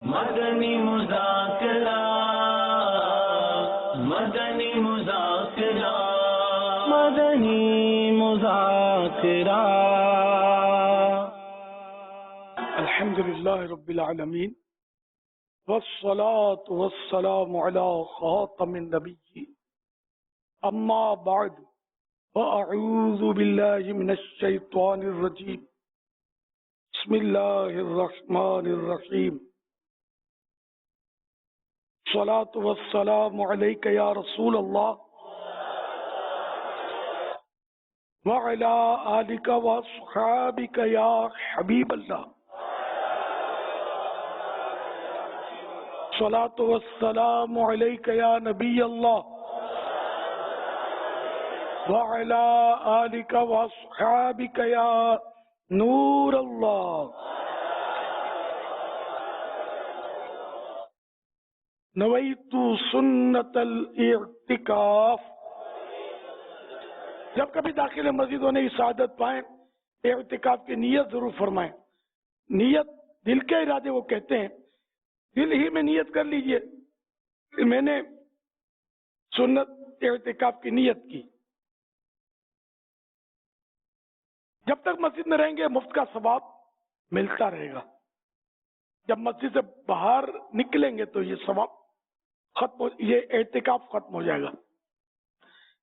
مدنی مذاکرہ، مدنی مذاکرہ، مدنی مذاکرہ۔ الحمد للہ رب العالمین والصلاة والسلام علی خاتم النبی اما بعد فاعوذ باللہ من الشیطان الرجیم بسم اللہ الرحمن الرحیم الصلاة والسلام علیک یا رسول اللہ وعلی آلک واصحابک یا حبیب اللہ، الصلاة والسلام علیک یا نبی اللہ وعلی آلک واصحابک یا نور اللہ۔ نویت سنت الاعتکاف۔ جب کبھی داخل مسجد ہونے کی سعادت پائیں، اعتکاف کی نیت ضرور فرمائیں۔ نیت دل کے ارادے وہ کہتے ہیں، دل ہی میں نیت کر لیجئے کہ میں نے سنت اعتکاف کی نیت کی۔ جب تک مسجد میں رہیں گے مفت کا ثواب ملتا رہے گا، جب مسجد سے باہر نکلیں گے تو یہ ثواب یہ اعتکاف ختم ہو جائے گا۔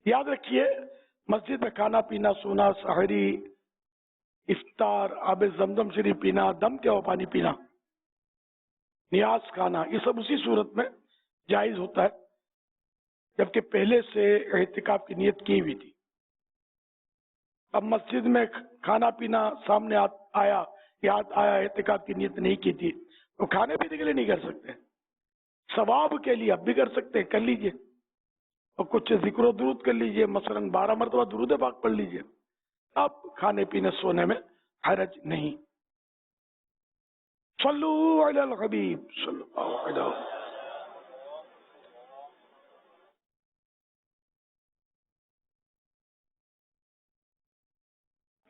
یاد رکھیے، مسجد میں کھانا پینا، سونا، سحری، افطار، آب زمزم شریف پینا، دم کے ہوا پانی پینا، نیاز کھانا، یہ سب اسی صورت میں جائز ہوتا ہے جبکہ پہلے سے اعتکاف کی نیت کی ہوئی تھی۔ اب مسجد میں کھانا پینا سامنے آیا، یاد آیا اعتکاف کی نیت نہیں کی تھی، تو کھانے پینے کے لیے نہیں کر سکتے، ثواب کے لیے اب بھی کر سکتے ہیں، کر لیجئے، اور کچھ ذکر و درود کر لیجئے، مثلا 12 مرتبہ درود پاک پڑھ لیجئے، اب کھانے پینے سونے میں حرج نہیں۔ صلو علی الحبیب صلی اللہ علیہ وسلم۔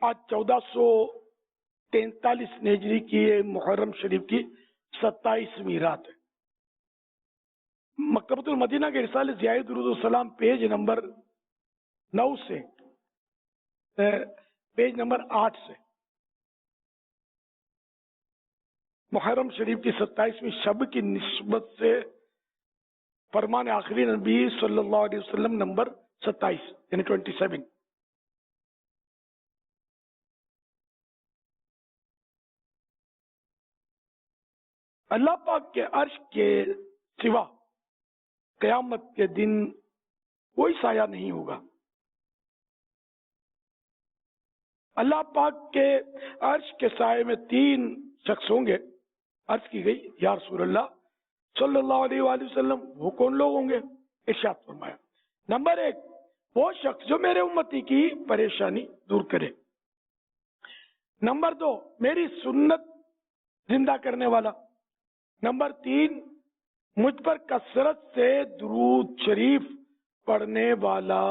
آج 1443 ہجری کی محرم شریف کی 27ویں رات ہے۔ مکتبۃ المدینہ کے رسالے ضیاء درود السلام پیج نمبر 9 سے پیج نمبر 8 سے محرم شریف کی 27ویں شب کی نسبت سے فرمان آخری نبی صلی اللہ علیہ وسلم نمبر 27 یعنی 27۔ اللہ پاک کے عرش کے سوا قیامت کے دن کوئی سایہ نہیں ہوگا۔ اللہ پاک کے عرش کے سائے میں 3 شخص ہوں گے۔ عرض کی گئی، یا رسول اللہ صلی اللہ علیہ وآلہ وسلم وہ کون لوگ ہوں گے؟ ارشاد فرمایا، نمبر 1 وہ شخص جو میرے امتی کی پریشانی دور کرے، نمبر 2 میری سنت زندہ کرنے والا، نمبر 3 مجھ پر کثرت سے درود شریف پڑھنے والا۔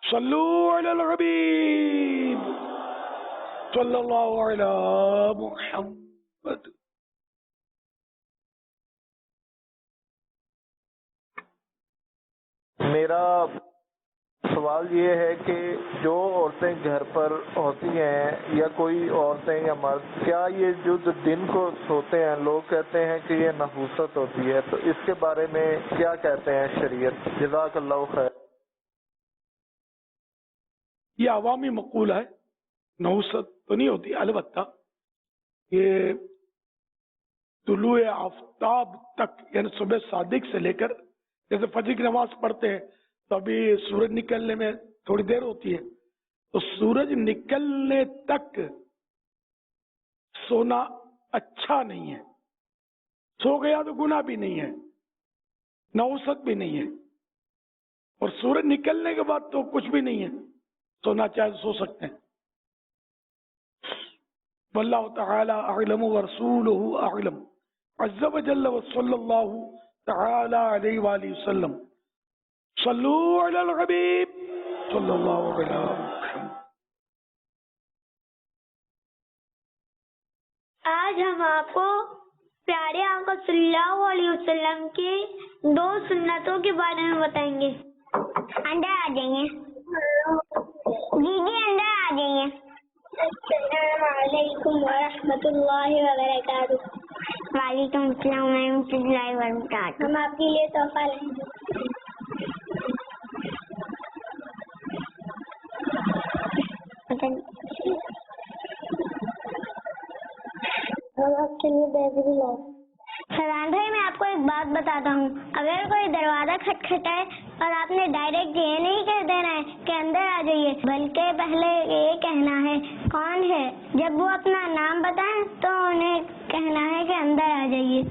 صلو علی الحبیب صلی اللہ علی محمد۔ میرا سوال یہ ہے کہ جو عورتیں گھر پر ہوتی ہیں یا کوئی عورتیں یا مرد، کیا یہ جو دن کو سوتے ہیں لوگ کہتے ہیں کہ یہ نحوست ہوتی ہے، تو اس کے بارے میں کیا کہتے ہیں شریعت؟ جزاک اللہ خیر۔ یہ عوامی مقولہ ہے، نحوست تو نہیں ہوتی، البتہ یہ طلوع آفتاب تک یعنی صبح صادق سے لے کر جیسے فجر کی نماز پڑھتے ہیں تو ابھی سورج نکلنے میں تھوڑی دیر ہوتی ہے، تو سورج نکلنے تک سونا اچھا نہیں ہے، سو گیا تو گناہ بھی نہیں ہے، نحوست بھی نہیں ہے، اور سورج نکلنے کے بعد تو کچھ بھی نہیں ہے، سونا چاہے سو سکتے ہیں۔ واللہ تعالی اعلم ورسولہ اعلم عز وجل وصلی اللہ تعالی علیہ وآلہ وسلم۔ صلو علی الحبیب صلی اللہ علیہ وسلم۔ آج ہم آپ کو صلی اللہ علیہ وسلم کی 2 سنتوں کے بارے میں بتائیں گے. اندر آ جائیے جی اندر آ جائیے. السلام علیکم ورحمۃ اللہ وبرکاتہ. وعلیکم السلام ورحمۃ اللہ وبرکاتہ. ہم آپ کے لیے تحفہ لائیں گے. فرحان بھائی میں آپ کو ایک بات بتاتا ہوں. اگر کوئی دروازہ کھٹکھٹائے اور آپ نے ڈائریکٹ یہ نہیں کہہ دینا ہے کہ اندر آ جائیے, بلکہ پہلے یہ کہنا ہے کون ہے. جب وہ اپنا نام بتائیں تو انہیں کہنا ہے کہ اندر آ جائیے.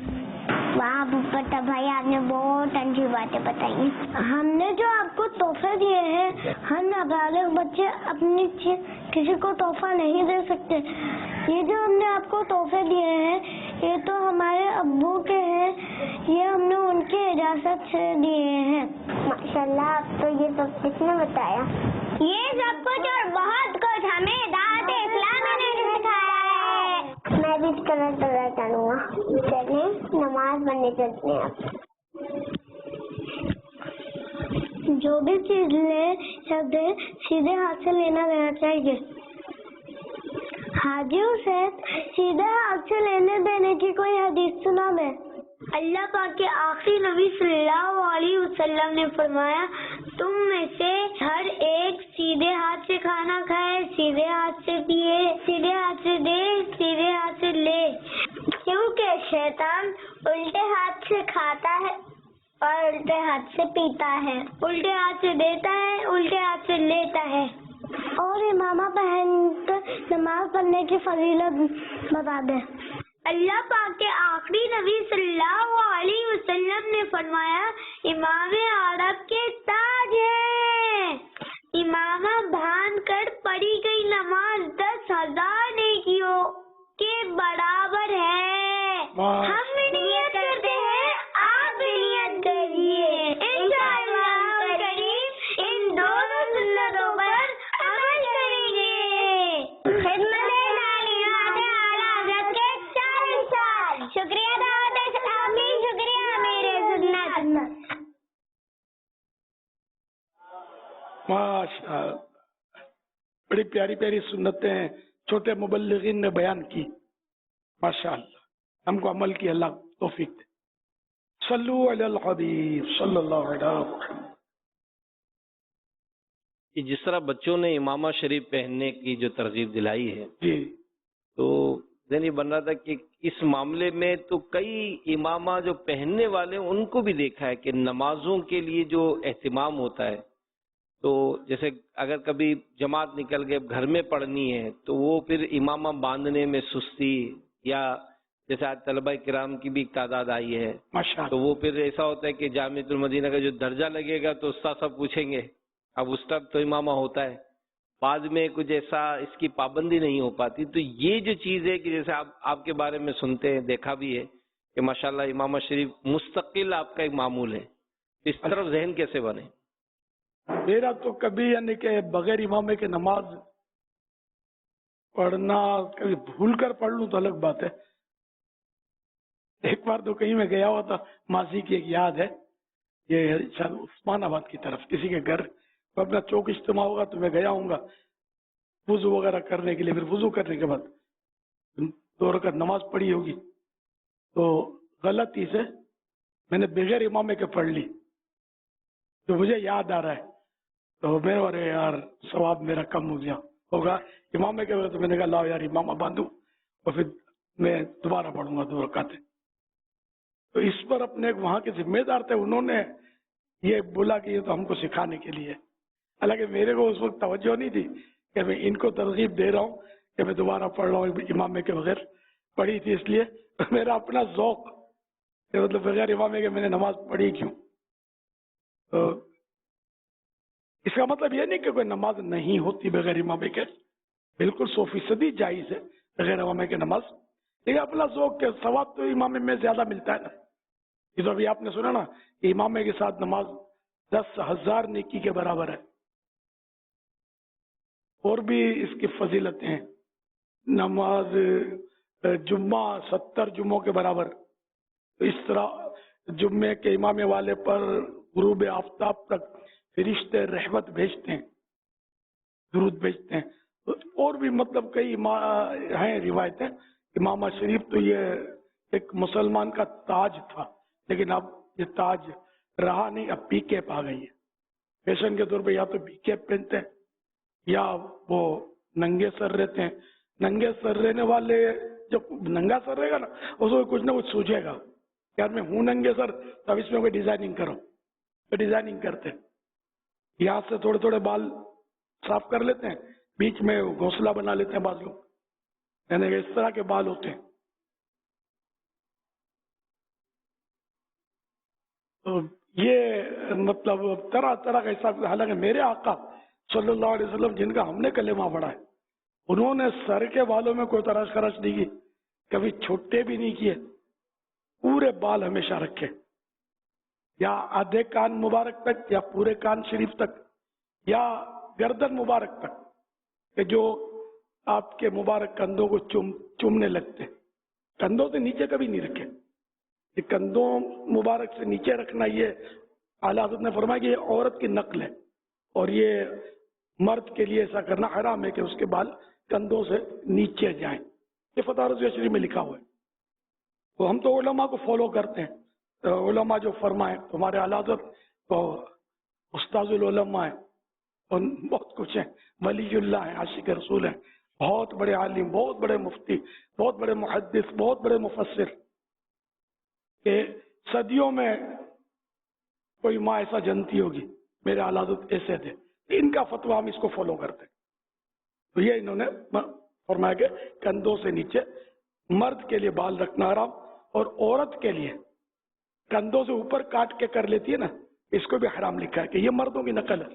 واہ پتا بھائی, آپ نے بہت اچھی باتیں بتائی. ہم نے جو آپ کو تحفے دیے ہیں, ہم نابالغ بچے اپنی کسی کو تحفہ نہیں دے سکتے. یہ جو ہم نے آپ کو تحفے دیے ہیں یہ تو ہمارے ابو کے ہیں, یہ ہم نے ان کی اجازت سے دیے ہیں. ماشاءاللہ, آپ تو یہ سب کس نے بتایا؟ یہ سب کچھ اور بہت کچھ ہمیں دعوت اسلامی نے سکھایا ہے. میں بھی اس طرح کروں گا. چلیں نماز پڑھنے چلتے ہیں. جو بھی چیز لے دے سیدھے ہاتھ سے لینا دینا چاہیے. حاجیوں سے سیدھے ہاتھ سے لینے دینے کی کوئی حدیث سنا میں؟ اللہ پاک کے آخری نبی صلی اللہ علیہ وسلم نے فرمایا, تم میں سے ہر ایک سیدھے ہاتھ سے کھانا کھائے, سیدھے ہاتھ سے پیے, سیدھے ہاتھ سے دے, سیدھے ہاتھ سے لے. کیونکہ شیطان الٹے ہاتھ سے کھاتا ہے اور الٹے ہاتھ سے پیتا ہے, الٹے ہاتھ سے دیتا ہے, الٹے ہاتھ سے لیتا ہے. اور امامہ پہن کر نماز پڑھنے کی فضیلت بتا دیں. اللہ پاک کے آخری نبی صلی اللہ علیہ وسلم نے فرمایا, امام عرب کے تاج ہے. امامہ باندھ کر پڑھی گئی نماز 10,000 نیکیوں کے برابر ہے. ہم بھی نیت کرتے ہیں, آپ بھی نیت کریے. انشاءاللہ کریم ان دونوں سنتوں پر عمل کریں گے. خدمت شکریہ دعوت اسلامی, شکریہ میرے سنت. ماشاء اللہ, بڑی پیاری پیاری سنتیں ہیں چھوٹے مبلغین نے بیان کی. ماشاء اللہ, ہم کو عمل کی اللہ توفیق دے. صلو علی الحبیب صلی اللہ علیہ وسلم. جس طرح بچوں نے امامہ شریف پہننے کی جو ترغیب دلائی ہے, جی تو ذہن یہ بن رہا تھا کہ اس معاملے میں تو کئی امامہ جو پہننے والے ہیں ان کو بھی دیکھا ہے کہ نمازوں کے لیے جو اہتمام ہوتا ہے, تو جیسے اگر کبھی جماعت نکل گئے گھر میں پڑھنی ہے تو وہ پھر امامہ باندھنے میں سستی, یا جیسے آج طلبہ کرام کی بھی ایک تعداد آئی ہے, تو وہ پھر ایسا ہوتا ہے کہ جامعۃ المدینہ کا جو درجہ لگے گا تو استاد صاحب پوچھیں گے, اب اس ٹائم تو امامہ ہوتا ہے, بعد میں کچھ ایسا اس کی پابندی نہیں ہو پاتی. تو یہ جو چیز ہے کہ جیسے آپ کے بارے میں سنتے ہیں, دیکھا بھی ہے کہ ماشاءاللہ امامہ شریف مستقل آپ کا ایک معمول ہے, اس طرف ذہن کیسے بنے؟ میرا تو کبھی یعنی کہ بغیر امامے کے نماز پڑھنا, کبھی بھول کر پڑھ لوں تو الگ بات ہے. ایک بار تو کہیں میں گیا ہوا تھا, ماضی کی ایک یاد ہے, یہ عثمان آباد کی طرف کسی کے گھر اپنا چوک اجتماع ہوگا تو میں گیا ہوں گا وضو وغیرہ کرنے کے لیے. پھر وضو کرنے کے بعد 2 رکعت نماز پڑھی ہوگی, تو غلطی سے میں نے بغیر امامے کے پڑھ لی. تو مجھے یاد آ رہا ہے, تو میں ارے یار ثواب میرا کم ہو گیا ہوگا امامے کے وقت. تو میں نے کہا لاؤ یار امامہ باندھوں اور پھر میں دوبارہ پڑھوں گا 2 رکعتیں. تو اس پر اپنے وہاں کے ذمہ دار تھے, انہوں نے یہ بولا کہ یہ تو ہم کو سکھانے کے لیے, حالانکہ میرے کو اس وقت توجہ نہیں تھی کہ میں ان کو ترغیب دے رہا ہوں کہ میں دوبارہ پڑھ رہا ہوں امامے کے بغیر. پڑھی تھی اس لیے میرا اپنا ذوق کہ مطلب بغیر امامے کے میں نے نماز پڑھی کیوں. تو اس کا مطلب یہ نہیں کہ کوئی نماز نہیں ہوتی بغیر امامے کے, بالکل 100% جائز ہے بغیر امامے کے نماز, لیکن اپنا ذوق کے ثواب تو امامے میں زیادہ ملتا ہے نا. یہ تو ابھی آپ نے سنا نا کہ امامے کے ساتھ نماز 10,000 نیکی کے برابر ہے. اور بھی اس کی فضیلتیں ہیں. نماز جمعہ 70 جمعوں کے برابر, تو اس طرح جمعے کے امام والے پر غروب آفتاب تک فرشتے رحمت بھیجتے ہیں، درود بھیجتے ہیں. اور بھی مطلب کئی ہیں روایتیں. امامہ شریف تو یہ ایک مسلمان کا تاج تھا، لیکن اب یہ تاج رہا نہیں، اب پی کیپ آ گئی ہے. فیشن کے طور پہ یا تو پی کیپ پہنتے ہیں یا وہ ننگے سر رہتے ہیں. ننگے سر رہنے والے جب ننگا سر رہے گا نا اس کو کچھ نہ کچھ سوچے گا، یار میں ہوں ننگے سر تو اب اس میں کوئی ڈیزائننگ کرو، تو ڈیزائننگ کرتے ہیں. یہاں سے تھوڑے تھوڑے بال صاف کر لیتے ہیں، بیچ میں گھونسلہ بنا لیتے ہیں بعض لوگ، یعنی کہ اس طرح کے بال ہوتے ہیں. تو یہ مطلب طرح طرح کا حساب. حالانکہ میرے آقا صلی اللہ علیہ وسلم جن کا ہم نے کلمہ پڑھا ہے، انہوں نے سر کے بالوں میں کوئی تراش خراش نہیں کی، کبھی چھوٹے بھی نہیں کیے، پورے بال ہمیشہ رکھے، یا آدھے کان مبارک تک یا پورے کان شریف تک یا گردن مبارک تک، کہ جو آپ کے مبارک کندھوں کو چومنے لگتے. کندھوں سے نیچے کبھی نہیں رکھے. یہ کندھوں مبارک سے نیچے رکھنا، یہ اعلیٰ حضرت نے فرمایا کہ یہ عورت کی نقل ہے، اور یہ مرد کے لیے ایسا کرنا حرام ہے کہ اس کے بال کندھوں سے نیچے جائیں. یہ فتح رضویہ شریف میں لکھا ہوا ہے. تو ہم تو علماء کو فالو کرتے ہیں. علماء جو فرمائیں، تمہارے اعلیٰ حضرت تو استاذ العلماء ہیں اور بہت کچھ ہیں، ولی اللہ ہیں، عاشق رسول ہیں، بہت بڑے عالم، بہت بڑے مفتی، بہت بڑے محدث، بہت بڑے مفسر، کہ صدیوں میں کوئی ماں ایسا جنتی ہوگی میرے اعلیٰ حضرت ایسے تھے. ان کا فتویٰ ہم اس کو فالو کرتے ہیں. تو یہ انہوں نے فرمایا کہ کندھوں سے نیچے مرد کے لیے بال رکھنا حرام، اور عورت کے لیے کندھوں سے اوپر کاٹ کے کر لیتی ہے نا، اس کو بھی حرام لکھا ہے کہ یہ مردوں کی نقل ہے.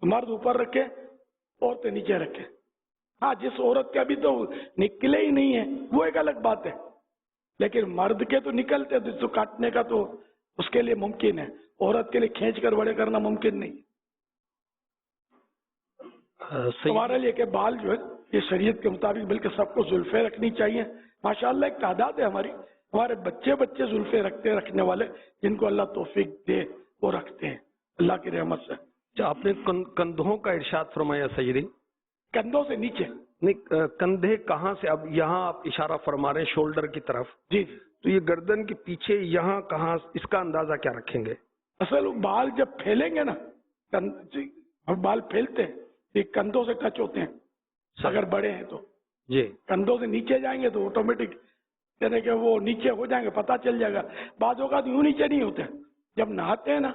مرد اوپر رکھے، عورتیں نیچے رکھے. ہاں جس عورت کے ابھی تو نکلے ہی نہیں ہے وہ ایک الگ بات ہے، لیکن مرد کے تو نکلتے ہیں، تو کاٹنے کا تو اس کے لیے ممکن ہے، عورت کے لیے کھینچ کر بڑے کرنا ممکن نہیں. ہمارے لیے کہ بال جو ہے یہ شریعت کے مطابق بلکہ سب کو زلفیں رکھنی چاہیے. ماشاءاللہ ایک تعداد ہے ہمارے بچے زلفیں رکھنے والے، جن کو اللہ توفیق دے وہ رکھتے ہیں اللہ کی رحمت سے. آپ نے کندھوں کا ارشاد فرمایا سیدی، کندھوں سے نیچے نہیں، کندھے کہاں سے؟ اب یہاں آپ اشارہ فرما رہے ہیں شولڈر کی طرف، جی، تو یہ گردن کے پیچھے یہاں کہاں، اس کا اندازہ کیا رکھیں گے؟ اصل بال جب پھیلیں گے نا، ہم بال پھیلتے ہیں یہ کندھوں سے ٹچ ہوتے ہیں، اگر بڑے ہیں تو جی، کندھوں سے نیچے جائیں گے تو آٹومیٹک یعنی کہ وہ نیچے ہو جائیں گے، پتہ چل جائے گا. بعض اوقات یوں نیچے نہیں ہوتے، جب نہاتے ہیں نا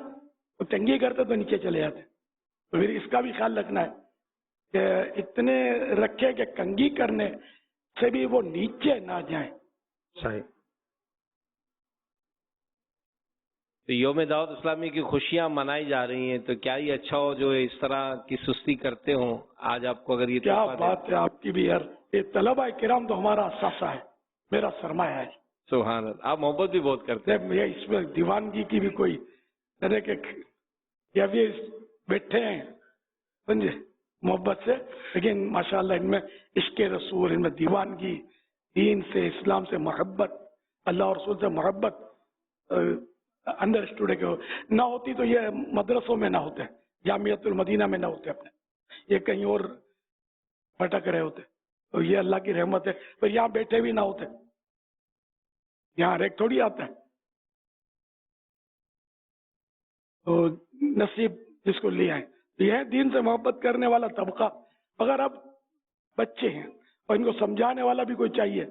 تو کنگھی کرتے تو نیچے چلے جاتے. تو پھر اس کا بھی خیال رکھنا ہے کہ اتنے رکھے کہ کنگھی کرنے سے بھی وہ نیچے نہ جائیں. صحیح. تو یوم دعوت اسلامی کی خوشیاں منائی جا رہی ہیں، تو کیا یہ اچھا ہو جو اس طرح کی سستی کرتے ہوں؟ آج آپ کو اگر یہ کیا تحفہ بات ہے آپ کی بھی یار. یہ طلبہ کرام تو ہمارا اثاثہ ہے، میرا سرمایہ ہے. سبحان اللہ، آپ محبت بھی بہت کرتے ہیں. اس میں دیوانگی کی بھی کوئی یعنی کہ یہ ابھی بیٹھے ہیں سمجھے محبت سے، لیکن ماشاءاللہ ان میں عشق رسول، ان میں دیوانگی، دین سے، اسلام سے محبت، اللہ اور رسول سے محبت اندر اسٹوڈے کے نہ ہوتی تو یہ مدرسوں میں نہ ہوتے، جامعۃ المدینہ میں نہ ہوتے، اپنے یہ کہیں اور بھٹک رہے ہوتے. تو یہ اللہ کی رحمت ہے. پھر یہاں بیٹھے بھی نہ ہوتے، یہاں ایک تھوڑی آتا ہے. تو نصیب جس کو لے آئے. یہ دین سے محبت کرنے والا طبقہ. اگر اب بچے ہیں اور ان کو سمجھانے والا بھی کوئی چاہیے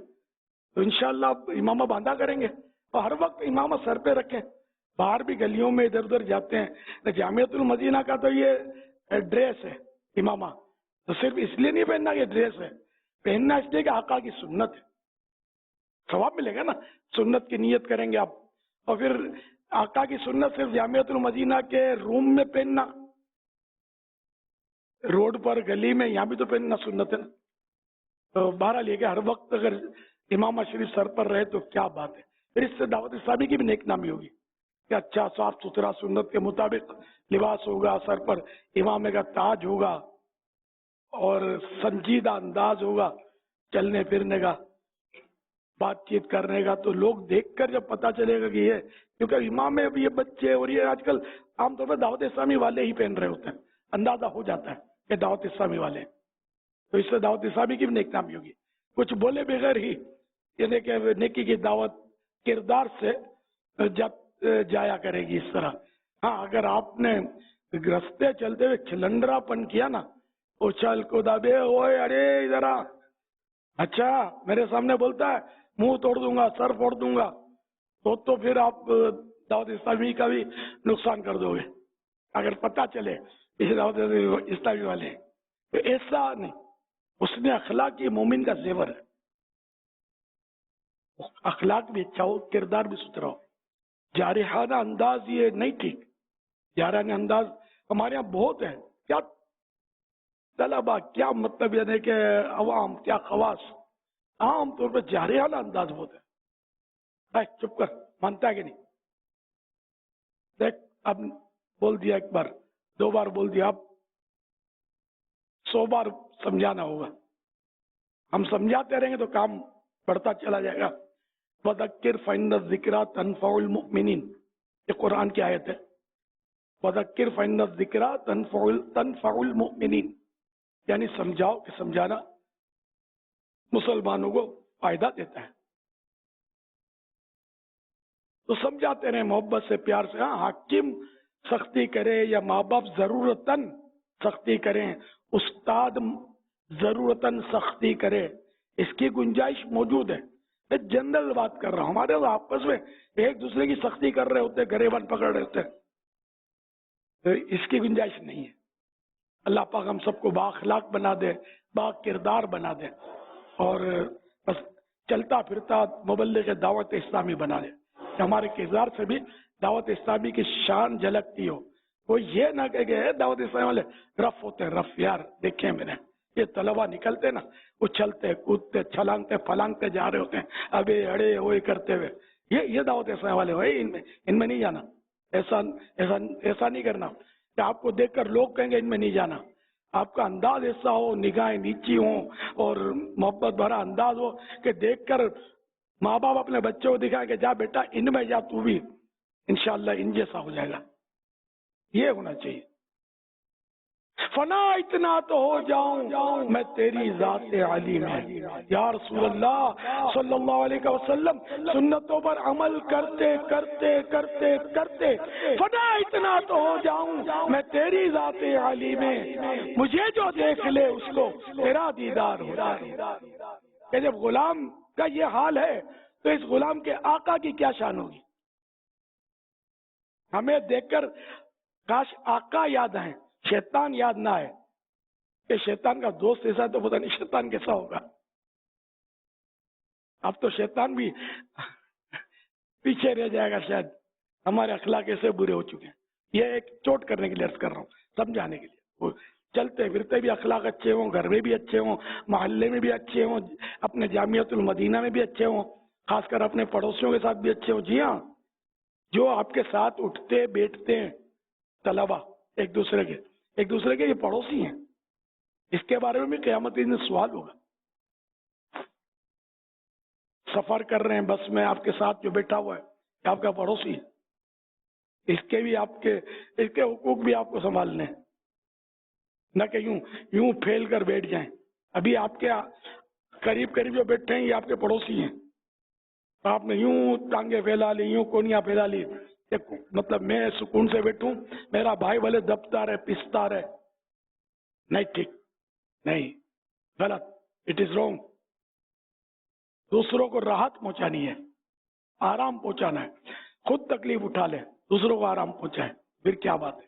تو انشاءاللہ آپ امامہ باندھا کریں گے، اور ہر وقت امامہ سر پہ رکھیں. باہر بھی گلیوں میں ادھر ادھر جاتے ہیں، جامعۃ المدینہ کا تو یہ ڈریس ہے امامہ، تو صرف اس لیے نہیں پہننا کہ ڈریس ہے، پہننا اس لیے کہ آقا کی سنت ہے، ثواب ملے گا نا. سنت کی نیت کریں گے آپ، اور پھر آقا کی سنت صرف جامعۃ المدینہ کے روم میں پہننا، روڈ پر گلی میں یہاں بھی تو پہننا سنت ہے نا. تو بہرحال یہ کہ ہر وقت اگر امامہ شریف سر پر رہے تو کیا بات ہے. پھر اس سے دعوت اسلامی کی بھی نیک نامی ہوگی کہ اچھا صاف ستھرا سنت کے مطابق لباس ہوگا، سر پر امامے کا تاج ہوگا، اور سنجیدہ انداز ہوگا چلنے پھرنے کا. بات چیت کرنے کا, تو لوگ دیکھ کر جب پتا چلے گا کہ یہ, کیونکہ امام میں اب یہ بچے اور یہ آج کل عام طور پہ دعوت اسلامی والے ہی پہن رہے ہوتے ہیں, اندازہ ہو جاتا ہے کہ دعوت اسلامی والے ہیں, تو اس سے دعوت اسلامی کی بھی نیک نامی ہوگی. کچھ بولے بغیر ہی یعنی کہ نیکی کی دعوت کردار سے جایا کرے گی اس طرح. ہاں اگر آپ نے رستے چلتے ہوئے کھلنڈرا پن کیا نا, اچھل کو دبے ہوئے, ارے ذرا اچھا میرے سامنے بولتا ہے منہ توڑ دوں گا, سر پھوڑ دوں گا, تو پھر آپ دعوت اسلامی کا بھی نقصان کر دو گے اگر پتہ چلے اس دعوت اسلامی والے. تو ایسا نہیں, اس میں اخلاق یہ مومن کا زیور ہے, اخلاق بھی اچھا ہو, کردار بھی ستھرا ہو. جارحانہ انداز یہ نہیں ٹھیک. جارحانہ انداز ہمارے یہاں بہت ہے, کیا طلبا, کیا مطلب یعنی کہ عوام, کیا خواص, عام طور پہ جارحانہ انداز بہت ہے. چپ کر, مانتا ہے کہ نہیں؟ دیکھ اب بول دیا ایک بار, 2 بار بول دیا, اب 100 بار سمجھانا ہوگا. ہم سمجھاتے رہیں گے تو کام بڑھتا چلا جائے گا. وَذَكِّرْ فَإِنَّ الذِّكْرَىٰ تَنفَعُ الْمُؤْمِنِينَ, یہ قرآن کی آیت ہے. وَذَكِّرْ فَإِنَّ الذِّكْرَىٰ تَنفَعُ الْمُؤْمِنِينَ, یعنی سمجھاؤ کہ سمجھانا مسلمانوں کو فائدہ دیتا ہے. تو سمجھاتے رہیں محبت سے, پیار سے. ہاں حاکم سختی کرے یا ماں باپ ضرورتاً سختی کریں, استاد ضرورتاً سختی کرے, اس کی گنجائش موجود ہے. میں جنرل بات کر رہا ہوں. ہمارے آپس میں ایک دوسرے کی سختی کر رہے ہوتے, گریبان پکڑ رہے ہوتے, اس کی گنجائش نہیں ہے. اللہ پاک ہم سب کو با اخلاق بنا دے, با کردار بنا دے, اور بس چلتا پھرتا مبلغ دعوت اسلامی بنا دے. ہمارے کردار سے بھی دعوت اسلامی کی شان جھلکتی ہو. وہ یہ نہ کہ دعوت اسلامی والے رف ہوتے ہیں. رف یار دیکھیں میں نے, یہ طلبا نکلتے نا, وہ چلتے کودتے چھلانگتے پھلانگتے جا رہے ہوتے ہیں, ابے اڑے ہوئے کرتے ہوئے. یہ دعوت اسلامی والے ہوئے, ان میں نہیں جانا. ایسا نہیں کرنا کہ آپ کو دیکھ کر لوگ کہیں گے ان میں نہیں جانا. آپ کا انداز ایسا ہو, نگاہیں نیچی ہوں اور محبت بھرا انداز ہو کہ دیکھ کر ماں باپ اپنے بچوں کو دکھائیں کہ جا بیٹا ان میں جا, تو بھی انشاءاللہ ان جیسا ہو جائے گا. یہ ہونا چاہیے. فنا اتنا تو ہو جاؤں میں تیری ذات علی میں. یا رسول اللہ صلی اللہ علیہ وسلم سنتوں پر عمل کرتے کرتے کرتے کرتے فنا اتنا تو ہو جاؤں میں تیری ذات علی میں. مجھے جو دیکھ لے اس کو تیرا دیدار ہو جائے. کہ جب غلام کا یہ حال ہے تو اس غلام کے آقا کی کیا شان ہوگی. ہمیں دیکھ کر کاش آقا یاد آئیں, شیطان یاد نہ آئے. کہ شیطان کا دوست ایسا تو پتہ نہیں شیطان کیسا ہوگا. اب تو شیطان بھی پیچھے رہ جائے گا شاید, ہمارے اخلاق ایسے برے ہو چکے ہیں. یہ ایک چوٹ کرنے کے لیے عرض کر رہا ہوں, سمجھانے کے لیے. چلتے پھرتے بھی اخلاق اچھے ہوں, گھر میں بھی اچھے ہوں, محلے میں بھی اچھے ہوں, اپنے جامعۃ المدینہ میں بھی اچھے ہوں, خاص کر اپنے پڑوسیوں کے ساتھ بھی اچھے ہوں. جی ہاں, جو آپ کے ساتھ اٹھتے بیٹھتے ہیں طلبا ایک دوسرے کے یہ پڑوسی ہیں. اس کے بارے میں بھی قیامت کے دن سوال ہوگا. سفر کر رہے ہیں بس میں, آپ کے ساتھ جو بیٹھا ہوا ہے کہ آپ کا پڑوسی ہے, اس کے حقوق بھی آپ کو سنبھالنے ہیں, نہ کہ یوں پھیل کر بیٹھ جائیں. ابھی آپ کے قریب جو بیٹھے ہیں یہ آپ کے پڑوسی ہیں, آپ نے یوں ٹانگیں پھیلا لی, یوں کونیاں پھیلا لی, مطلب میں سکون سے بیٹھوں, میرا بھائی بھلے دبتا رہے پستا رہے. نہیں ٹھیک, نہیں, غلط, اٹ از رانگ. دوسروں کو راحت پہنچانی ہے, آرام پہنچانا ہے. خود تکلیف اٹھا لے, دوسروں کو آرام پہنچائے, پھر کیا بات ہے.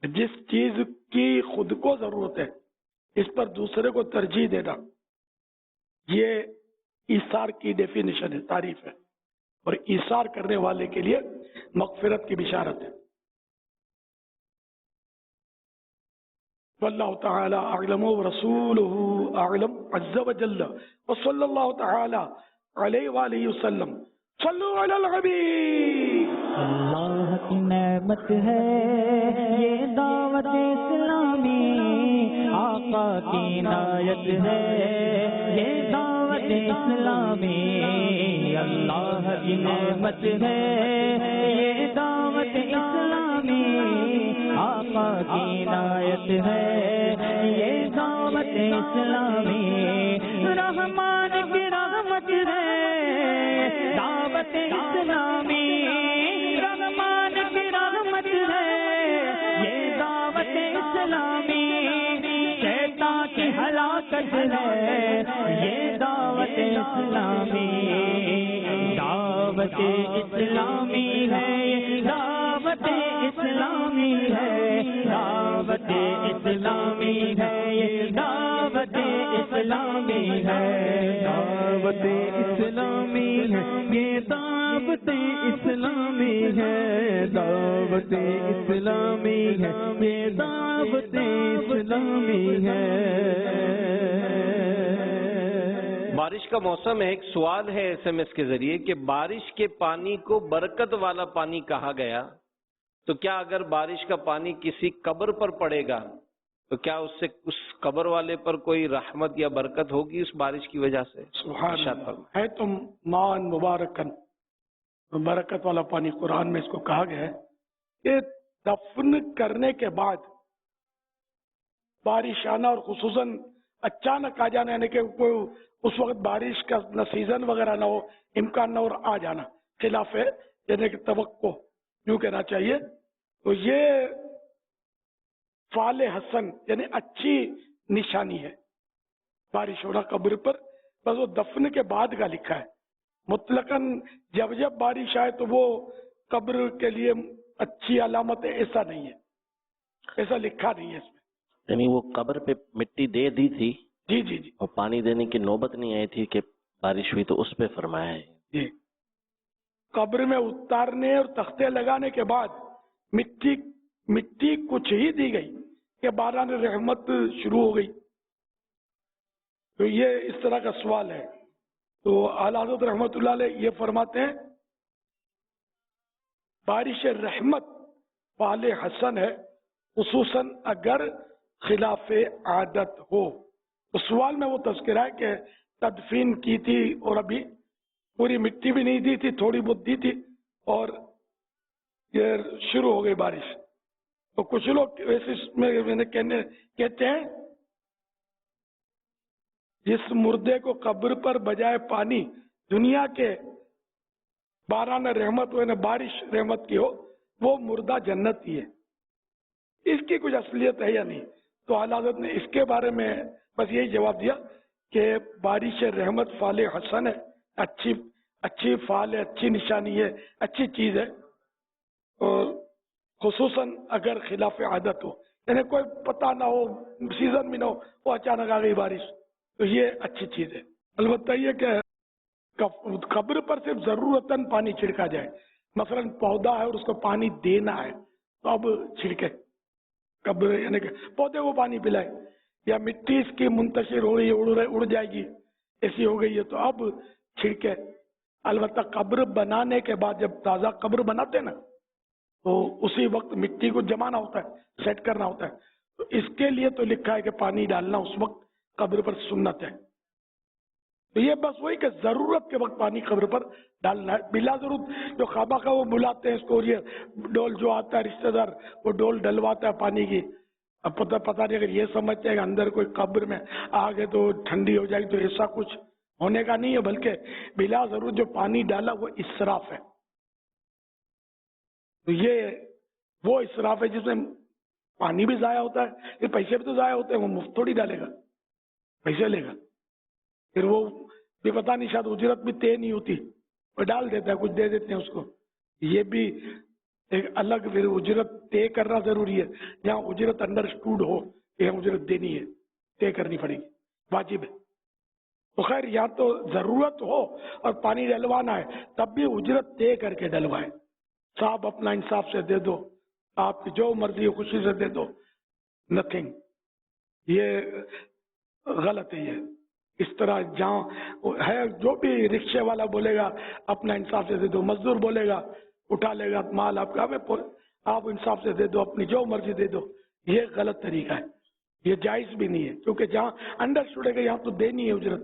جس چیز کی خود کو ضرورت ہے اس پر دوسرے کو ترجیح دینا, یہ ایثار کی ڈیفینیشن ہے, تعریف ہے. اور ایثار کرنے والے کے لیے مغفرت کی بشارت ہے. واللہ تعالی اعلم ورسولہ اعلم عز وجل وصلی اللہ تعالی علیہ وآلہ وسلم. صلو علی الحبیب. اللہ کی نعمت ہے یہ دعوت اسلامی, آقا کی عنایت ہے یہ دعوت اسلامی اللہ کی نعمت ہے یہ دعوت اسلامی آقا کی عنایت ہے یہ دعوت اسلامی رحمان کی رحمت ہے دعوت اسلامی رحمان کی رحمت ہے یہ دعوت اسلامی شیطان کی ہلاکت ہے یہ دعوت اسلامی دعوت اسلامی ہے دعوت اسلامی ہے دعوت اسلامی ہے یہ دعوت اسلامی ہے دعوت اسلامی ہے یہ دعوت اسلامی ہے دعوت اسلامی ہے یہ دعوت اسلامی ہے. بارش کا موسم ہے. ایک سوال ہے SMS کے ذریعے کہ بارش کے پانی کو برکت والا پانی کہا گیا تو کیا اگر بارش کا پانی کسی قبر پر پڑے گا تو کیا اس سے اس قبر والے پر کوئی رحمت یا برکت ہوگی اس بارش کی وجہ سے؟ سبحان اللہ. ہے تو مان مبارکن برکت والا پانی قرآن میں اس کو کہا گیا ہے کہ دفن کرنے کے بعد بارش آنا اور خصوصاً اچانک آ جانا یعنی کہ کوئی اس وقت بارش کا نہ سیزن وغیرہ نہ ہو امکان نہ اور آ جانا خلاف ہے یعنی کہ توقع یوں کہنا چاہیے. تو یہ فعال حسن یعنی اچھی نشانی ہے بارش ہونا قبر پر. بس وہ دفن کے بعد کا لکھا ہے مطلقاً جب جب بارش آئے تو وہ قبر کے لیے اچھی علامت ہے ایسا نہیں ہے ایسا لکھا نہیں ہے اس میں. یعنی وہ قبر پہ مٹی دے دی تھی جی جی جی اور پانی دینے کی نوبت نہیں آئی تھی کہ بارش ہوئی تو اس پہ فرمایا ہے. جی قبر میں اتارنے اور تختے لگانے کے بعد مٹی کچھ ہی دی گئی کہ باران رحمت شروع ہو گئی. تو یہ اس طرح کا سوال ہے. تو اعلیٰ حضرت رحمت اللہ علیہ یہ فرماتے ہیں بارش رحمت فعال حسن ہے خصوصاً اگر خلاف عادت ہو. تو سوال میں وہ تذکرہ ہے کہ تدفین کی تھی اور ابھی پوری مٹی بھی نہیں دی تھی تھوڑی بہت دی تھی اور یہ شروع ہو گئی بارش. تو کچھ لوگ ویسے کہتے ہیں جس مردے کو قبر پر بجائے پانی دنیا کے باران رحمت ہو یعنی بارش رحمت کی ہو وہ مردہ جنت ہی ہے. اس کی کچھ اصلیت ہے یا نہیں. تو اعلیٰ حضرت نے اس کے بارے میں بس یہی جواب دیا کہ بارش رحمت فعال حسن ہے اچھی فعال ہے اچھی نشانی ہے اچھی چیز ہے اور خصوصاً اگر خلاف عادت ہو یعنی کوئی پتہ نہ ہو سیزن بھی نہ ہو وہ اچانک آ گئی بارش تو یہ اچھی چیز ہے. البتہ یہ کہ قبر پر صرف ضرورتاً پانی چھڑکا جائے مثلاً پودا ہے اور اس کو پانی دینا ہے تو اب چھڑکے قبر یعنی کہ پودے کو پانی پلائے یا مٹی اس کی منتشر ہو رہی ہے اڑ جائے گی ایسی ہو گئی ہے تو اب چھڑکے. البتہ قبر بنانے کے بعد جب تازہ قبر بناتے نا تو اسی وقت مٹی کو جمانا ہوتا ہے سیٹ کرنا ہوتا ہے تو اس کے لیے تو لکھا ہے کہ پانی ڈالنا اس وقت قبر پر سنت ہے. تو یہ بس وہی کہ ضرورت کے وقت پانی قبر پر ڈالنا ہے بلا ضرورت جو خواہ خواہ وہ بلاتے ہیں اس کو یہ ڈول جو آتا ہے رشتہ دار وہ ڈول ڈلواتا ہے پانی کی. اب پتہ نہیں اگر یہ سمجھتے ہیں کہ اندر کوئی قبر میں آگے تو ٹھنڈی ہو جائے گی تو ایسا کچھ ہونے کا نہیں ہے بلکہ بلا ضرورت جو پانی ڈالا وہ اسراف ہے. تو یہ وہ اسراف ہے جس میں پانی بھی ضائع ہوتا ہے یہ پیسے بھی تو ضائع ہوتے ہیں وہ مفت تھوڑی ڈالے گا پیسے لے گا پھر وہ بھی پتہ نہیں شاید اجرت بھی طے نہیں ہوتی وہ ڈال دیتا ہے کچھ دے دیتے ہیں اس کو. یہ بھی ایک الگ پھر اجرت طے کرنا ضروری ہے جہاں اجرت انڈرسٹوڈ ہو کہ اجرت دینی ہے طے کرنی پڑے گی واجب ہے. تو خیر یا تو ضرورت ہو اور پانی ڈلوانا ہے تب بھی اجرت طے کر کے ڈلوائے. صاحب اپنا انصاف سے دے دو آپ کی جو مرضی ہو خوشی سے دے دو نتھنگ یہ غلط ہے. یہ اس طرح جہاں ہے جو بھی رکشے والا بولے گا اپنا انصاف سے دے دو مزدور بولے گا اٹھا لے گا مال آپ کا آپ انصاف سے دے دو اپنی جو مرضی دے دو یہ غلط طریقہ ہے یہ جائز بھی نہیں ہے کیونکہ جہاں انڈرسٹوڈ ہے کہ یہاں تو دینی ہے اجرت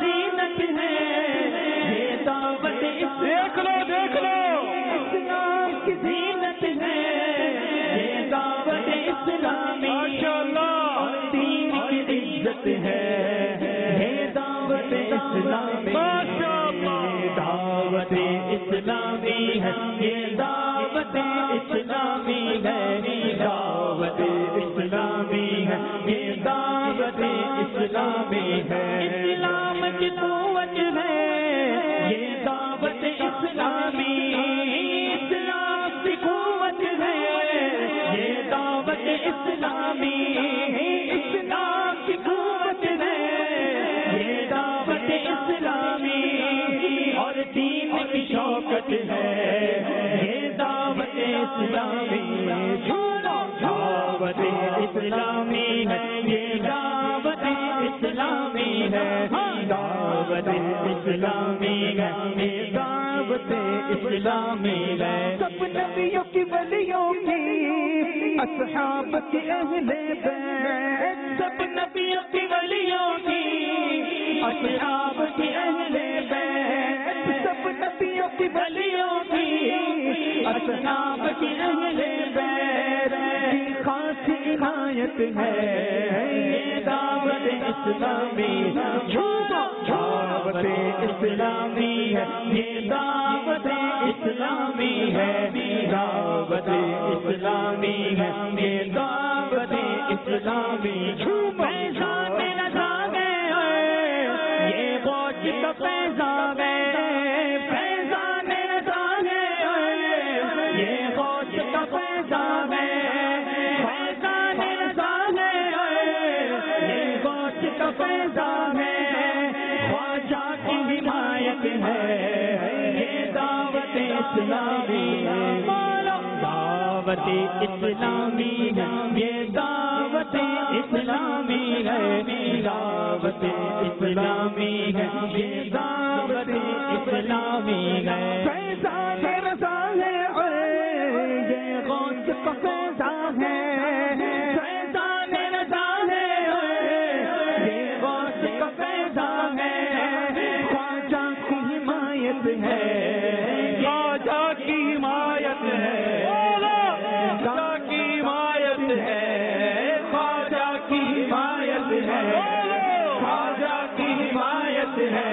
زینت ہے یہ دعوت دیکھ لو اسلام کی زینت ہے یہ دعوت اسلامی اور دین کی عزت ہے یہ دعوت اسلامی دعوت اسلامی ہے یہ دعوت اسلامی ہے دعوت اسلامی ہے یہ دعوت اسلامی ہے اسلام کی قوت ہے یہ دعوت اسلامی اسلام کی قوت ہے یہ دعوت اسلامی اسلام کی قوت ہے یہ دعوت اسلامی اور دین کی شوکت ہے یہ دعوت اسلامی دعوت اسلامی ہے یہ دعوت اسلامی ہے دعوت اسلامی ہے یہ دعوت اسلامی ہے سب نبیوں کی ولیوں کی اصحاب کی اہل بیت سب نبیوں کی ولیوں کی اصحاب کی اہل بیت سب نبیوں کی ولیوں کی اصحاب کی اہل بیت کی خاص عنایت ہے یہ دعوت اسلامی دعوت اسلامی ہے یہ دعوت اسلامی ہے دعوت اسلامی ہے یہ دعوت اسلامی پیغام نظام یہ غوث کا پیغام پیغام نظام یہ غوث کا پیغام پیغام نظام یہ غوث کا پیغام خواجہ کی حمایت ہے یہ دعوت اسلامی دعوت اسلامی ہے یہ دعوت اسلامی ہے دعوت اسلامی ہے یہ دعوت اسلامی ہے فیضان رضا ہے یہ غوث کا فیضان ہے فیضان رضا ہے یہ غوث کا فیضان ہے خواجہ کی حمایت ہے خواجہ کی حمایت ہے خواجہ کی حمایت ہے خواجہ کی حمایت ہے خواجہ کی حمایت ہے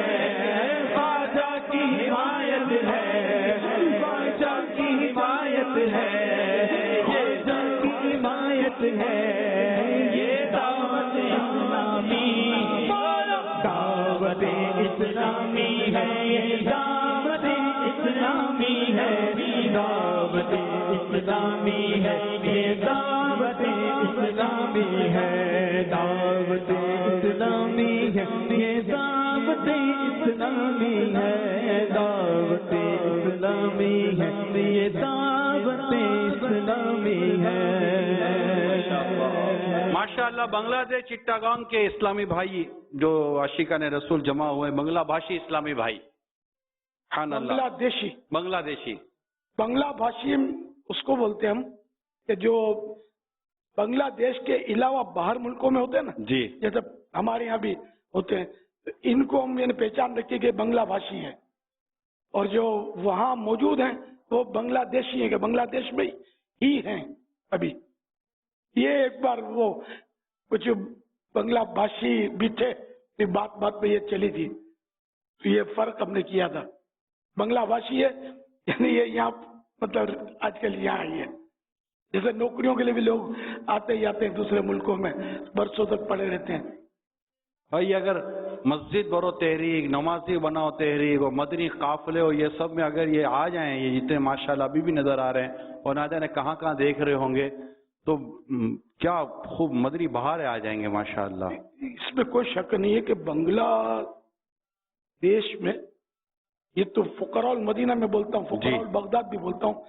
خواجہ کی حمایت ہے خواجہ کی حمایت ہے خواجہ کی حمایت ہے یہ دعوت اسلامی دعوت اسلامی ہے یہ دعوت اسلامی ہے دعوت اسلامی ہے یہ دعوت اسلامی ہے دعوت اسلامی ہے یہ دعوت اسلامی ہے دعوت اسلامی ہے یہ دعوت اسلامی ہے ماشاءاللہ بنگلہ دیش چٹاگانگ کے اسلامی بھائی جو عاشقان رسول جمع ہوئے بنگلہ بھاشی اسلامی بھائی بنگلہ دیشی بنگلہ دیشی بنگلہ بھاشی اس کو بولتے ہیں ہم کہ جو بنگلہ دیش کے علاوہ باہر ملکوں میں ہوتے ہیں نا جی جیسے ہمارے یہاں بھی ہوتے ہیں ان کو ہم یعنی پہچان رکھیے کہ بنگلہ بھاشی ہیں اور جو وہاں موجود ہیں وہ بنگلہ دیشی ہیں کہ بنگلہ دیش میں ہی ہیں ابھی یہ ایک بار وہ کچھ بنگلہ بھاشی بھی تھے بات پہ یہ چلی تھی تو یہ فرق ہم نے کیا تھا بنگلہ بھاشی ہے یعنی یہ یہاں مطلب آج کل یہاں آئی ہے جیسے نوکریوں کے لیے بھی لوگ آتے ہی آتے ہیں دوسرے ملکوں میں برسوں تک پڑے رہتے ہیں بھائی اگر مسجد برو تحریک نمازی بناؤ تحریک اور مدنی قافلے اور یہ سب میں اگر یہ آ جائیں یہ جتنے ماشاءاللہ ابھی بھی نظر آ رہے ہیں اور نہ جانے کہاں کہاں دیکھ رہے ہوں گے تو کیا خوب مدنی بہاریں آ جائیں گے ماشاءاللہ اس میں کوئی شک نہیں ہے کہ بنگلہ دیش میں یہ تو فقراء المدینہ میں بولتا ہوں فقراء البغداد بھی بولتا ہوں